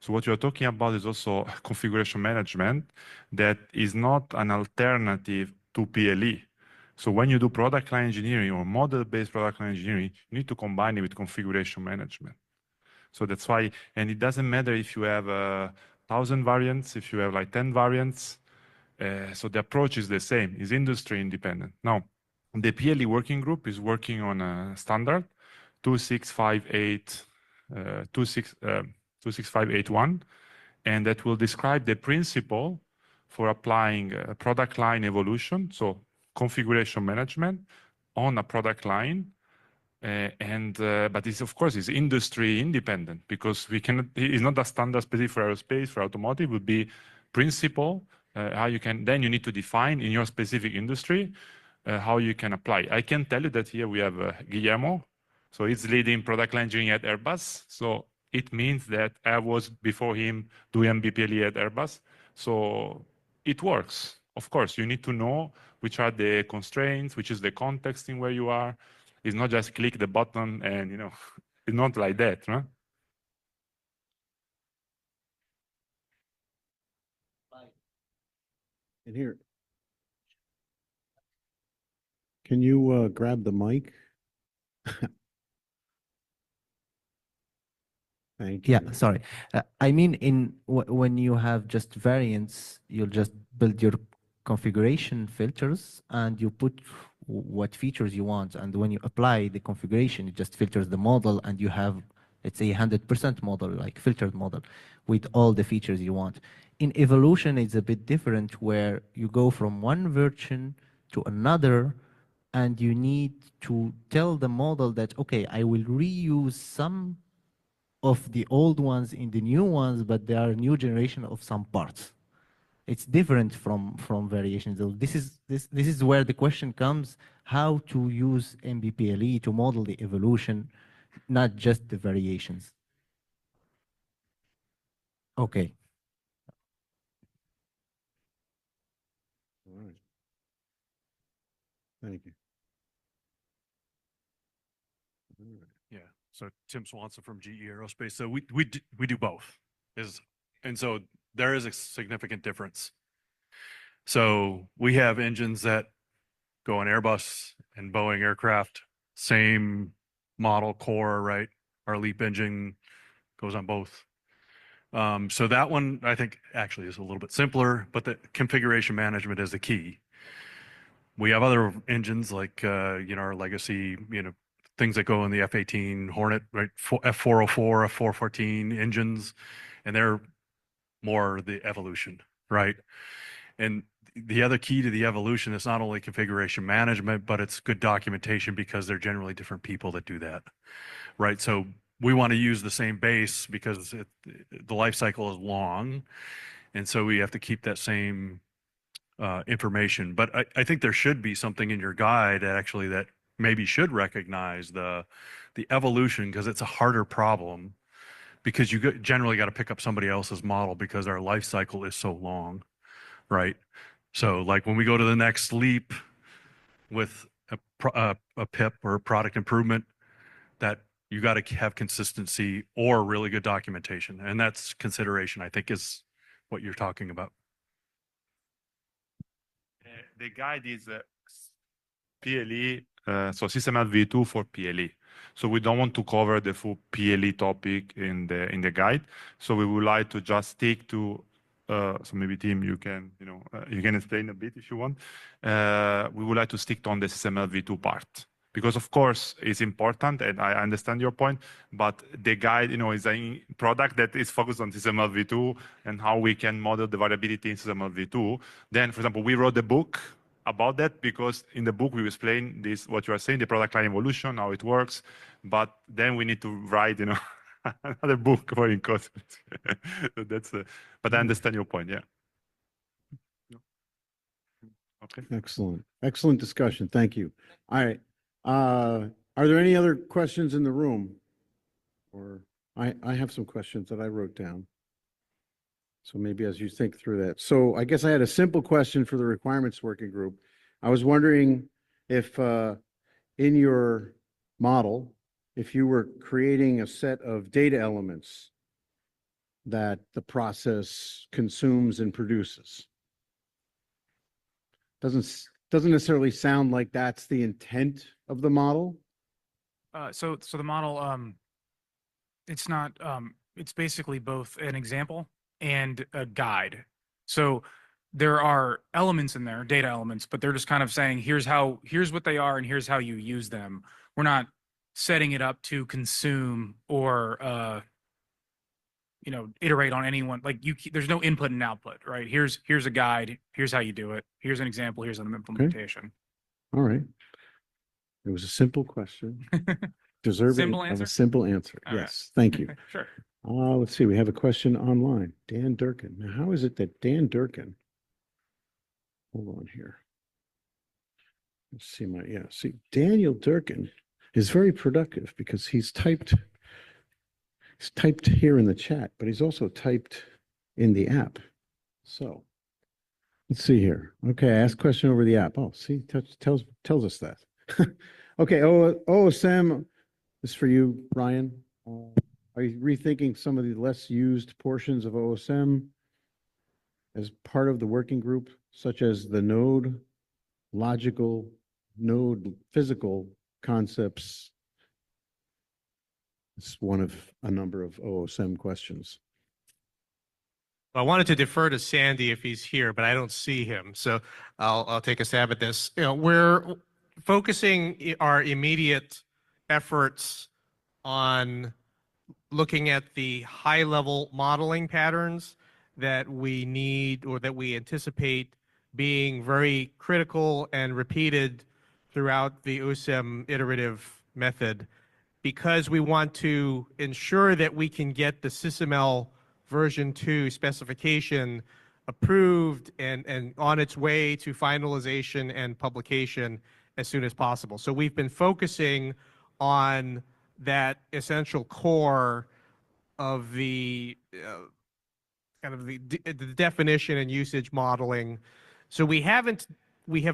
So what you're talking about is also configuration management that is not an alternative to PLE. So when you do product line engineering or model-based product line engineering, you need to combine it with configuration management. So that's why, and it doesn't matter if you have 1,000 variants, if you have like 10 variants. So the approach is the same, is industry independent. Now, the PLE working group is working on a standard 2658, 26581, and that will describe the principle for applying product line evolution, so configuration management on a product line. But it's, of course, it's industry independent because we cannot, it's not a standard specific for aerospace, for automotive, would be principle, how you can, then you need to define in your specific industry how you can apply. I can tell you that here we have Guillermo, so he's leading product line engineering at Airbus. So it means that I was before him doing MBPLE at Airbus. So it works. Of course, you need to know which are the constraints, which is the context in where you are. It's not just click the button and, you know, it's not like that, right? In here. Can you grab the mic? Thank you. Yeah, sorry. I mean, when you have just variants, you'll just build your configuration filters and you put what features you want. And when you apply the configuration, it just filters the model and you have, let's say, 100% model, like filtered model with all the features you want. In evolution, it's a bit different where you go from one version to another and you need to tell the model that, okay, I will reuse some of the old ones in the new ones, but they are a new generation of some parts. It's different from variations. So this is where the question comes: how to use MBPLE to model the evolution, not just the variations. Okay. All right. Thank you. All right. Yeah. So Tim Swanson from GE Aerospace. So we do both, and so there is a significant difference. So we have engines that go on Airbus and Boeing aircraft, same model core, right? Our LEAP engine goes on both. So that one I think actually is a little bit simpler, but the configuration management is the key. We have other engines like our legacy, things that go in the F-18 Hornet, right? F-404, F-414 engines, and they're more the evolution, right? And the other key to the evolution is not only configuration management, but it's good documentation because they're generally different people that do that, right? So we want to use the same base because the life cycle is long. And so we have to keep that same information. But I think there should be something in your guide actually that maybe should recognize the evolution because it's a harder problem because you generally got to pick up somebody else's model because our life cycle is so long, right? So like when we go to the next leap with a PIP or a product improvement, that you got to have consistency or really good documentation. And that's consideration, I think, is what you're talking about. The guide is PLE, so SysML v2 for PLE. So we don't want to cover the full PLE topic in the guide. So we would like to just stick to. So maybe Tim, you can you can explain a bit if you want. We would like to stick on the SysML v2 part because of course it's important and I understand your point, but the guide is a product that is focused on SysML v2 and how we can model the variability in SysML v2. Then, for example, we wrote the book about that because in the book we explain this, what you are saying, the product line evolution, how it works, but then we need to write, another book for in concepts. So but I understand your point, yeah. Okay. Excellent. Excellent discussion. Thank you. All right. Are there any other questions in the room? Or I have some questions that I wrote down. So maybe as you think through that. So I guess I had a simple question for the requirements working group. I was wondering if in your model, if you were creating a set of data elements that the process consumes and produces. Doesn't necessarily sound like that's the intent of the model. So the model, it's not, it's basically both an example and a guide. So there are elements in there, data elements, but they're just kind of saying, here's what they are and here's how you use them. We're not setting it up to consume or, iterate on anyone. Like there's no input and output, right? Here's a guide. Here's how you do it. Here's an example. Here's an implementation. All right. It was a simple question. Deserving Simple of answer? a simple answer. All right. Yes. Thank you. Sure. Let's see. We have a question online. Dan Durkin. Now, how is it that Dan Durkin? Hold on here. Let's see see, Daniel Durkin is very productive because he's typed here in the chat, but he's also typed in the app. So let's see here. Okay, I asked question over the app. Oh, see, tells us that. Okay, OSM is for you, Ryan. Are you rethinking some of the less used portions of OSM as part of the working group, such as the node, logical, node, physical concepts? It's one of a number of OSM questions. I wanted to defer to Sandy if he's here, but I don't see him. So I'll take a stab at this. We're focusing our immediate efforts on looking at the high-level modeling patterns that we need or that we anticipate being very critical and repeated throughout the USM iterative method, because we want to ensure that we can get the SysML version 2 specification approved and on its way to finalization and publication as soon as possible. So we've been focusing on that essential core of the kind of the definition and usage modeling. So we have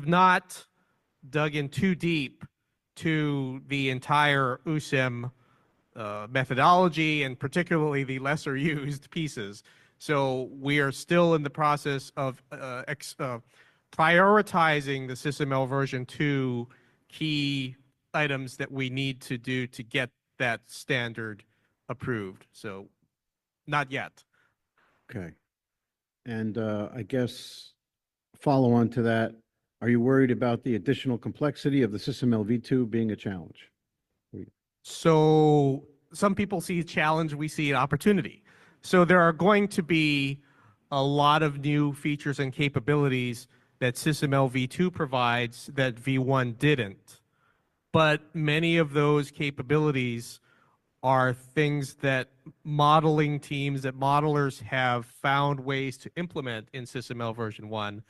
not dug in too deep to the entire USM methodology and particularly the lesser used pieces. So we are still in the process of prioritizing the SysML version 2 key items that we need to do to get that standard approved. So not yet. Okay. And I guess follow on to that, are you worried about the additional complexity of the SysML v2 being a challenge? So some people see a challenge, we see an opportunity. So there are going to be a lot of new features and capabilities that SysML v2 provides that v1 didn't. But many of those capabilities are things that modeling teams, that modelers have found ways to implement in SysML version 1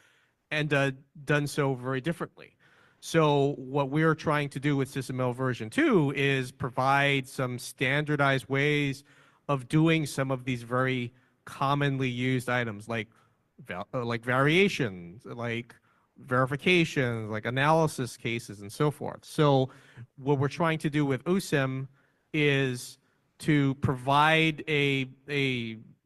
and done so very differently. So what we're trying to do with SysML version 2 is provide some standardized ways of doing some of these very commonly used items like variations, like verifications, like analysis cases, and so forth. So what we're trying to do with USIM is to provide a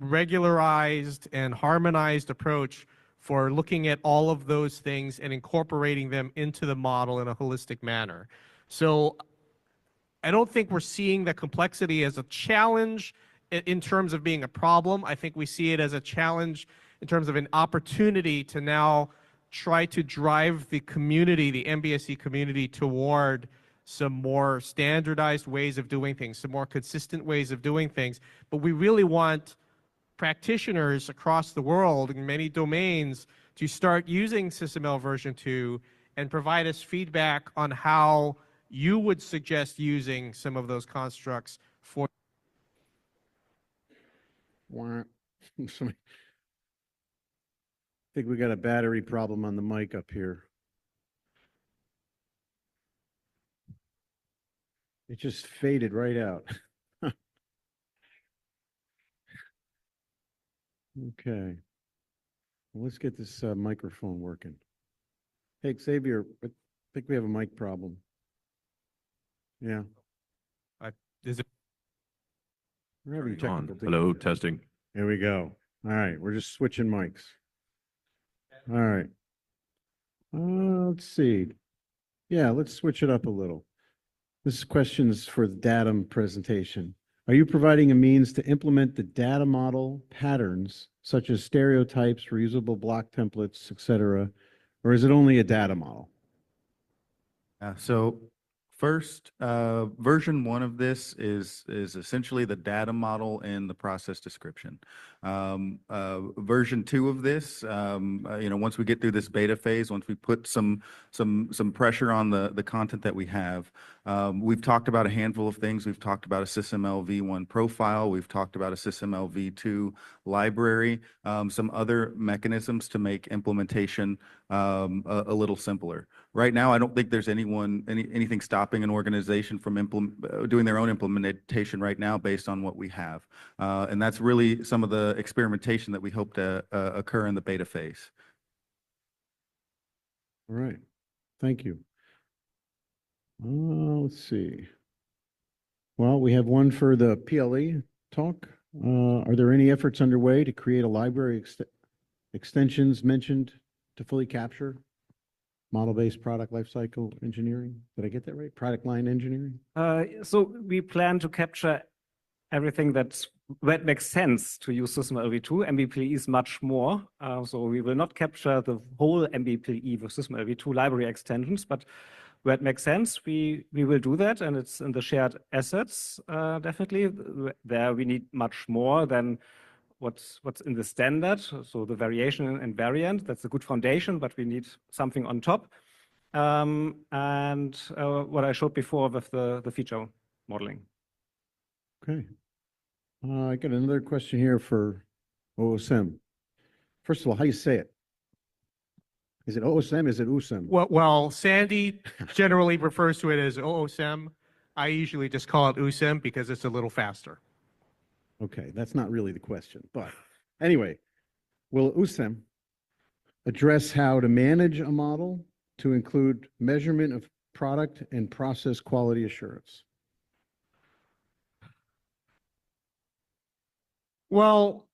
regularized and harmonized approach for looking at all of those things and incorporating them into the model in a holistic manner. So I don't think we're seeing the complexity as a challenge in terms of being a problem. I think we see it as a challenge in terms of an opportunity to now try to drive the community, the MBSE community, toward some more standardized ways of doing things, some more consistent ways of doing things. But we really want practitioners across the world in many domains to start using SysML version 2 and provide us feedback on how you would suggest using some of those constructs for. I think we got a battery problem on the mic up here. It just faded right out. Okay. Well, let's get this microphone working. Hey, Xavier, I think we have a mic problem. Yeah. Is it? We're having Turning on. technical Hello, difficulties. testing. Here we go. All right, we're just switching mics. All right. Let's see. Yeah, let's switch it up a little. This question is for the datum presentation. Are you providing a means to implement the data model patterns such as stereotypes, reusable block templates, etc., or is it only a data model? So first, version 1 of this is essentially the data model and the process description. Version 2 of this, once we get through this beta phase, once we put some pressure on the content that we have, we've talked about a handful of things. We've talked about a SysML v1 profile. We've talked about a SysML v2 library, some other mechanisms to make implementation a little simpler. Right now, I don't think there's anything stopping an organization from doing their own implementation right now based on what we have. And that's really some of the experimentation that we hope to occur in the beta phase. All right. Thank you. Let's see. Well, we have one for the PLE talk. Are there any efforts underway to create a library extensions mentioned to fully capture model-based product lifecycle engineering? Did I get that right? Product line engineering? So we plan to capture everything that makes sense to use SysML v2. MBPLE is much more. So we will not capture the whole MBPLE with SysML v2 library extensions, but where it makes sense, we will do that, and it's in the shared assets, definitely. There we need much more than what's in the standard. So the variation and variant, that's a good foundation, but we need something on top. And what I showed before with the feature modeling. Okay. I got another question here for OSM. First of all, how do you say it? Is it OSM? Is it USM? Well, Sandy generally refers to it as OSM. I usually just call it USM because it's a little faster. Okay, that's not really the question, but anyway, will USM address how to manage a model to include measurement of product and process quality assurance? Well,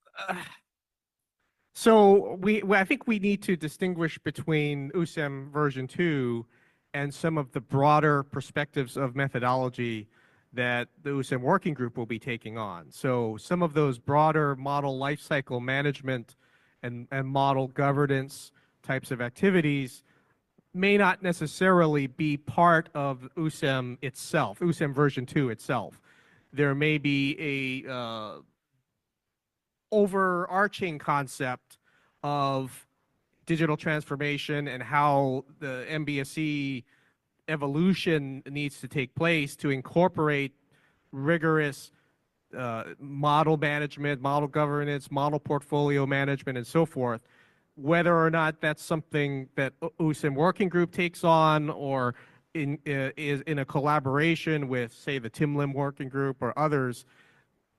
so I think we need to distinguish between USM version 2 and some of the broader perspectives of methodology that the USM working group will be taking on. So some of those broader model lifecycle management and model governance types of activities may not necessarily be part of USM itself, USM version 2 itself. There may be a overarching concept of digital transformation and how the MBSE evolution needs to take place to incorporate rigorous model management, model governance, model portfolio management, and so forth. Whether or not that's something that USIM working group takes on or is in a collaboration with, say, the TIMLIM working group or others,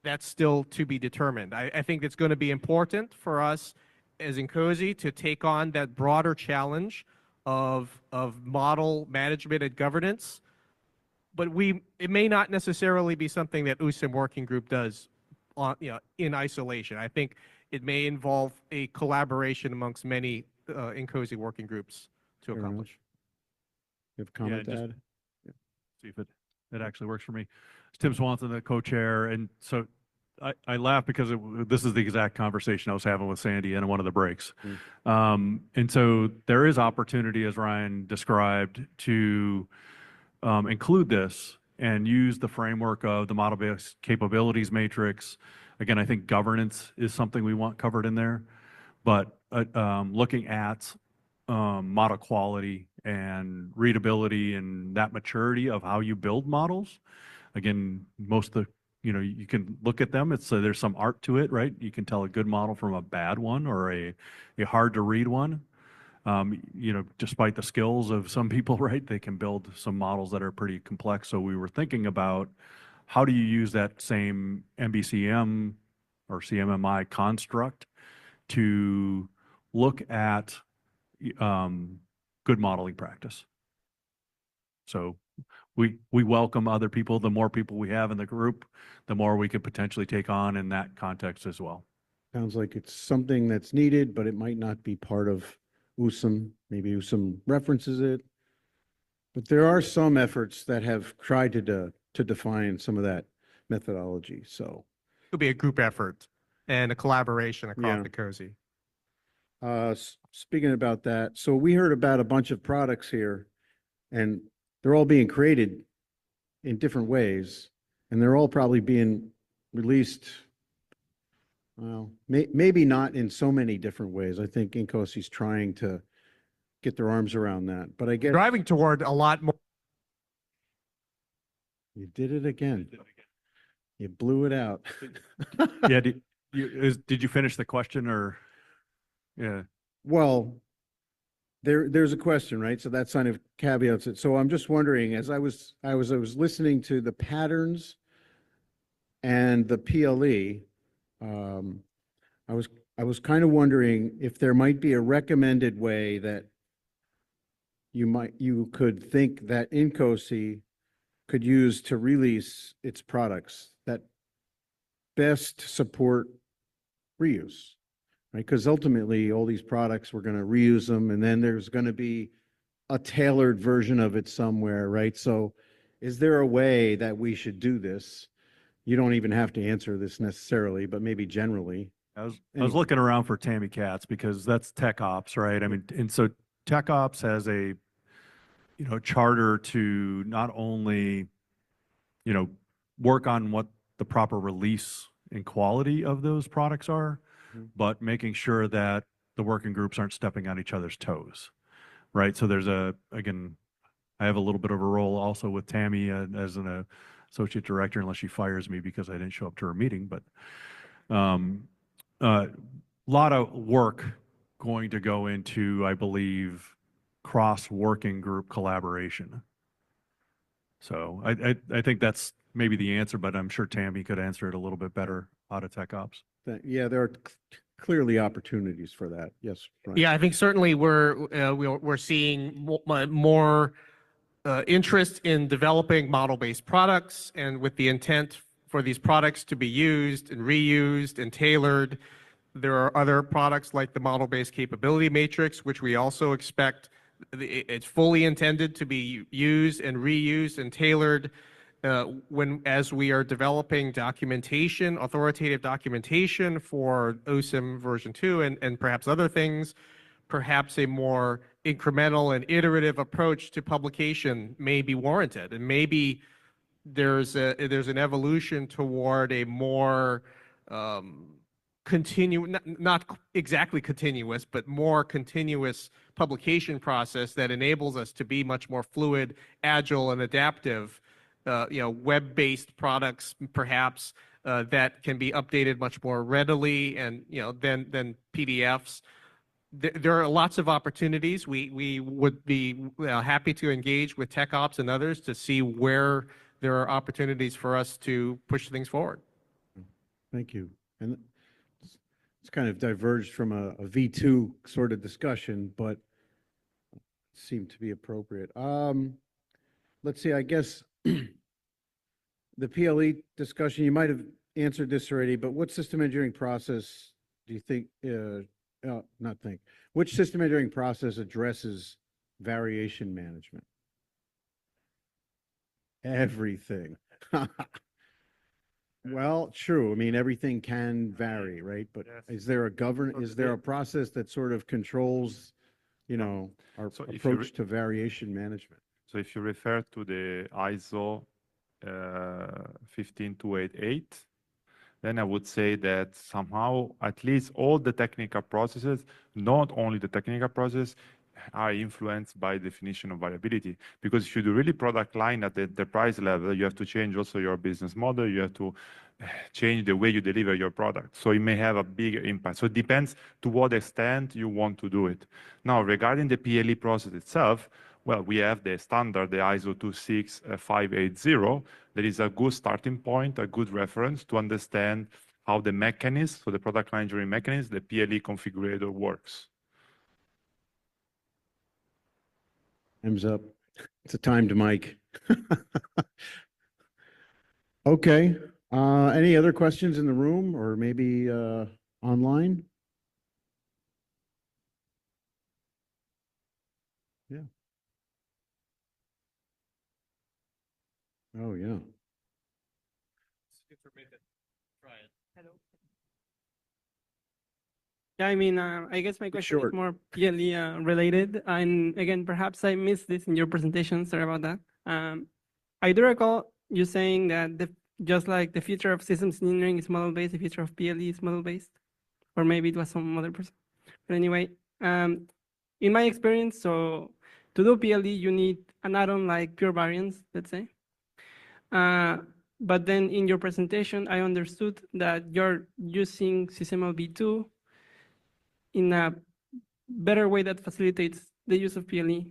that's still to be determined. I think it's going to be important for us as INCOSE to take on that broader challenge of model management and governance, but it may not necessarily be something that USIM working group does on, in isolation. I think it may involve a collaboration amongst many INCOSE working groups to Fair enough. accomplish. You have a comment to just- add? See if it actually works for me. It's Tim Swanson, the co-chair, and so I laugh because this is the exact conversation I was having with Sandy in one of the breaks. And so there is opportunity, as Ryan described, to include this and use the framework of the model-based capabilities matrix. Again, I think governance is something we want covered in there, but looking at model quality and readability and that maturity of how you build models. Again, most of the, you can look at them, there's some art to it, right? You can tell a good model from a bad one or a hard to read one. Despite the skills of some people, right, they can build some models that are pretty complex. So we were thinking about how do you use that same MBCM or CMMI construct to look at good modeling practice. So we welcome other people. The more people we have in the group, the more we could potentially take on in that context as well. Sounds like it's something that's needed, but it might not be part of USIM. Maybe USIM references it. But there are some efforts that have tried to define some of that methodology. So It could be a group effort and a collaboration across Yeah. the COSI. speaking about that, so we heard about a bunch of products here, and they're all being created in different ways, and they're all probably being released, well, maybe not in so many different ways. I think INCOSE's trying to get their arms around that, but I guess Driving toward a lot more. you did it again. You blew it out. Yeah, did you finish the question or? Yeah. Well, there's a question, right? So that kind of caveats it. So I'm just wondering, as I was listening to the patterns and the PLE, I was kind of wondering if there might be a recommended way that you could think that INCOSE could use to release its products that best support reuse, right? Because ultimately, all these products, we're going to reuse them, and then there's going to be a tailored version of it somewhere, right? So is there a way that we should do this? You don't even have to answer this necessarily, but maybe generally. I was Anyway. looking around for Tammy Katz because that's tech ops, right? I mean, and so tech ops has a, charter to not only, work on what the proper release and quality of those products are, but making sure that the working groups aren't stepping on each other's toes, right? So there's again, I have a little bit of a role also with Tammy as an associate director, unless she fires me because I didn't show up to her meeting, but lot of work going to go into, I believe, cross-working group collaboration. So I think that's maybe the answer, but I'm sure Tammy could answer it a little bit better out of tech ops. Yeah, there are clearly opportunities for that. Yes. Ryan. Yeah, I think certainly we're seeing more interest in developing model-based products, and with the intent for these products to be used and reused and tailored. There are other products like the model-based capability matrix, which we also expect it's fully intended to be used and reused and tailored as we are developing documentation, authoritative documentation for OSIM version 2 and perhaps other things. Perhaps a more incremental and iterative approach to publication may be warranted, and maybe there's an evolution toward a more not exactly continuous, but more continuous publication process that enables us to be much more fluid, agile, and adaptive. Web-based products, perhaps, that can be updated much more readily and, than PDFs. There are lots of opportunities. We would be happy to engage with tech ops and others to see where there are opportunities for us to push things forward. Thank you. And it's kind of diverged from a V2 sort of discussion, but seemed to be appropriate. Let's see, I guess the PLE discussion, you might have answered this already, but what system engineering process do you think, which system engineering process addresses variation management? Everything. Well, true. I mean, everything can vary, right? But is there a process that sort of controls, our So if you approach to variation management? So if you refer to the ISO 15288, then I would say that somehow at least all the technical processes, not only the technical process, are influenced by definition of variability. Because if you do really product line at the enterprise level, you have to change also your business model. You have to change the way you deliver your product. So it may have a big impact. So it depends to what extent you want to do it. Now, regarding the PLE process itself, well, we have the standard, the ISO 26580. That is a good starting point, a good reference to understand how the mechanism, so the product line engineering mechanism, the PLE configurator works. Thumbs up. It's a timed mic. Okay. Any other questions in the room or maybe online? Yeah. Oh, yeah. Hello. Yeah, I mean, I guess my question short. is more PLE related. And again, perhaps I missed this in your presentation. Sorry about that. I do recall you saying that just like the future of systems engineering is model-based, the future of PLE is model-based, or maybe it was some other person. But anyway, in my experience, so to do PLE, you need an add-on like pure variance, let's say. But then in your presentation, I understood that you're using SysML v2 in a better way that facilitates the use of PLE.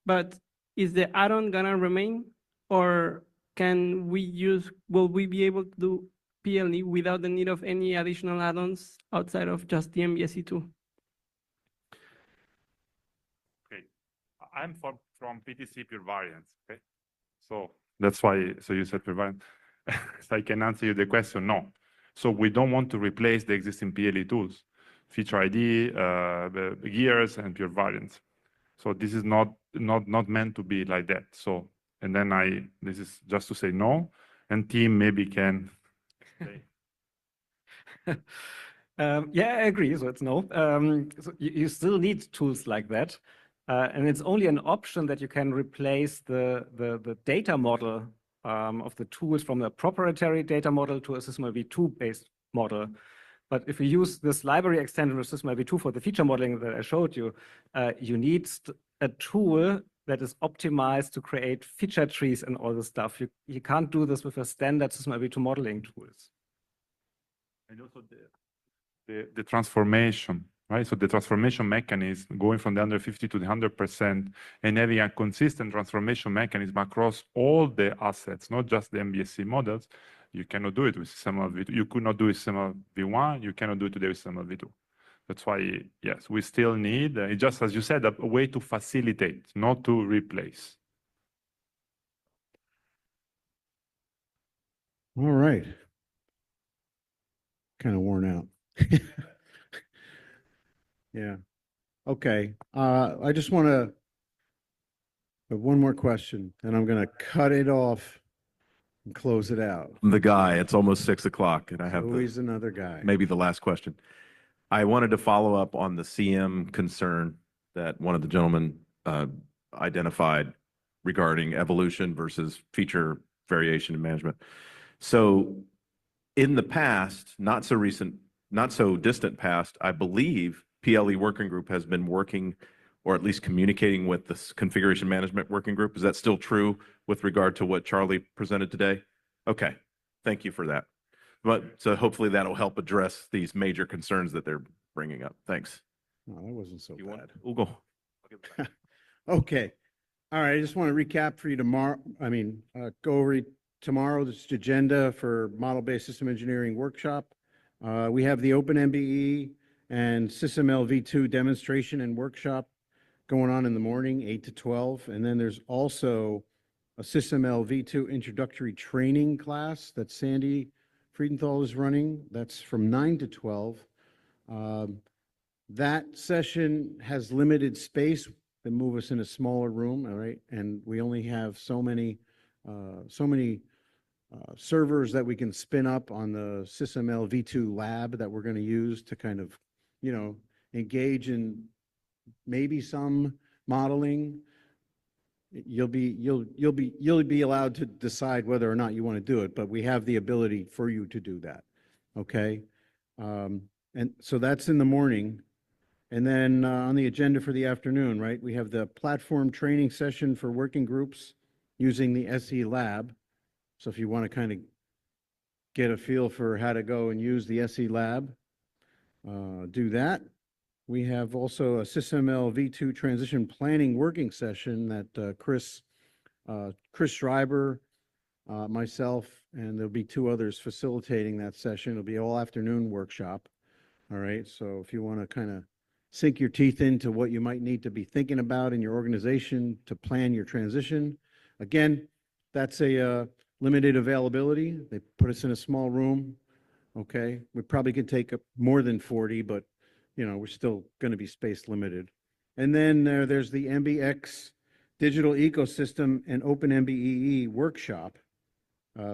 But is the add-on gonna remain, or will we be able to do PLE without the need of any additional add-ons outside of just the MBSE 2? Okay, I'm from PTC pure variance. Okay, so that's why. So you said pure variance. So I can answer you the question. No, so we don't want to replace the existing PLE tools, feature ID, the gears, and pure variance. So this is not meant to be like that. So and then this is just to say no, and team maybe can say. Yeah, I agree. So it's no. So you still need tools like that. And it's only an option that you can replace the data model of the tools from a proprietary data model to a SysML v2 based model. But if you use this library extension with SysML v2 for the feature modeling that I showed you, you need a tool that is optimized to create feature trees and all this stuff. You can't do this with a standard SysML v2 modeling tools. And also the transformation, right? So the transformation mechanism going from the 150 to the 100% and having a consistent transformation mechanism across all the assets, not just the MBSE models, you cannot do it with SysML v2. You could not do it with SysML v1. You cannot do it today with SysML v2. That's why, yes, we still need, just as you said, a way to facilitate, not to replace. All right. Kind of worn out. Yeah. Okay. I just want to have one more question, and I'm going to cut it off and close it out. The guy, it's almost 6 o'clock, and I have Always another guy. maybe the last question. I wanted to follow up on the CM concern that one of the gentlemen identified regarding evolution versus feature variation and management. So in the past, not so recent not so distant past, I believe PLE working group has been working or at least communicating with this configuration management working group. Is that still true with regard to what Charlie presented today? Okay, thank you for that. But so hopefully that'll help address these major concerns that they're bringing up. Thanks. No, that wasn't so You want bad. Hugo? Okay. All right. I just want to recap for you tomorrow. Go over tomorrow's agenda for model-based system engineering workshop. We have the Open MBE and SysML V2 demonstration and workshop going on in the morning, 8 to 12. And then there's also a SysML V2 introductory training class that Sandy Friedenthal is running. That's from 9 to 12. That session has limited space. They move us in a smaller room, all right? And we only have so many servers that we can spin up on the SysML V2 lab that we're going to use to kind of, engage in maybe some modeling. You'll be allowed to decide whether or not you want to do it, but we have the ability for you to do that. Okay. And so that's in the morning. And then on the agenda for the afternoon, right, we have the platform training session for working groups using the SE lab. So if you want to kind of get a feel for how to go and use the SE lab, do that. We have also a SysML V2 transition planning working session that Chris Schreiber, myself, and there'll be 2 others facilitating that session. It'll be all afternoon workshop. All right. So if you want to kind of sink your teeth into what you might need to be thinking about in your organization to plan your transition, again, that's a limited availability. They put us in a small room. Okay. We probably could take up more than 40, but we're still going to be space limited. And then there's the MBX Digital Ecosystem and Open MBEE workshop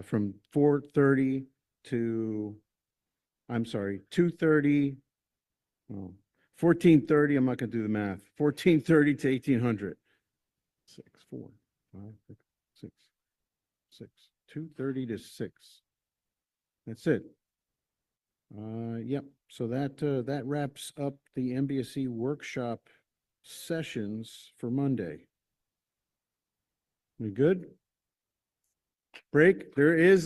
from 4:30 to, 2:30, 14:30, I'm not going to do the math, 14:30 to 1800. 6, 4, 5, 6, 6, 2:30 to 6. That's it. Yep. So that wraps up the MBSE workshop sessions for Monday. We good? Break. There is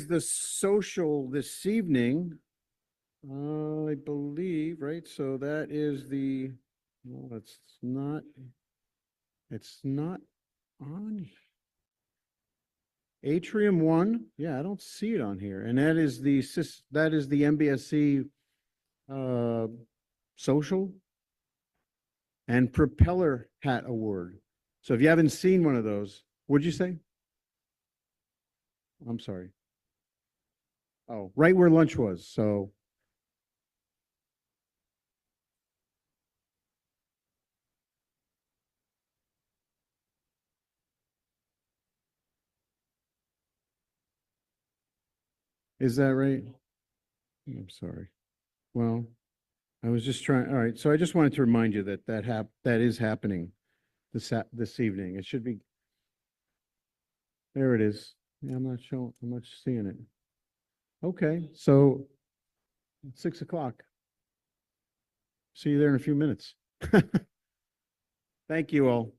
the social this evening, I believe, right? So that is it's not on Atrium 1. Yeah, I don't see it on here. And that is the MBSE social and Propeller Hat Award. So if you haven't seen one of those, what'd you say? I'm sorry. Oh, right where lunch was. So is that right? I'm sorry. Well, I was just trying. All right. So I just wanted to remind you that that is happening this evening. It should be. There it is. Yeah, I'm not seeing it. Okay. So 6 o'clock. See you there in a few minutes. Thank you all.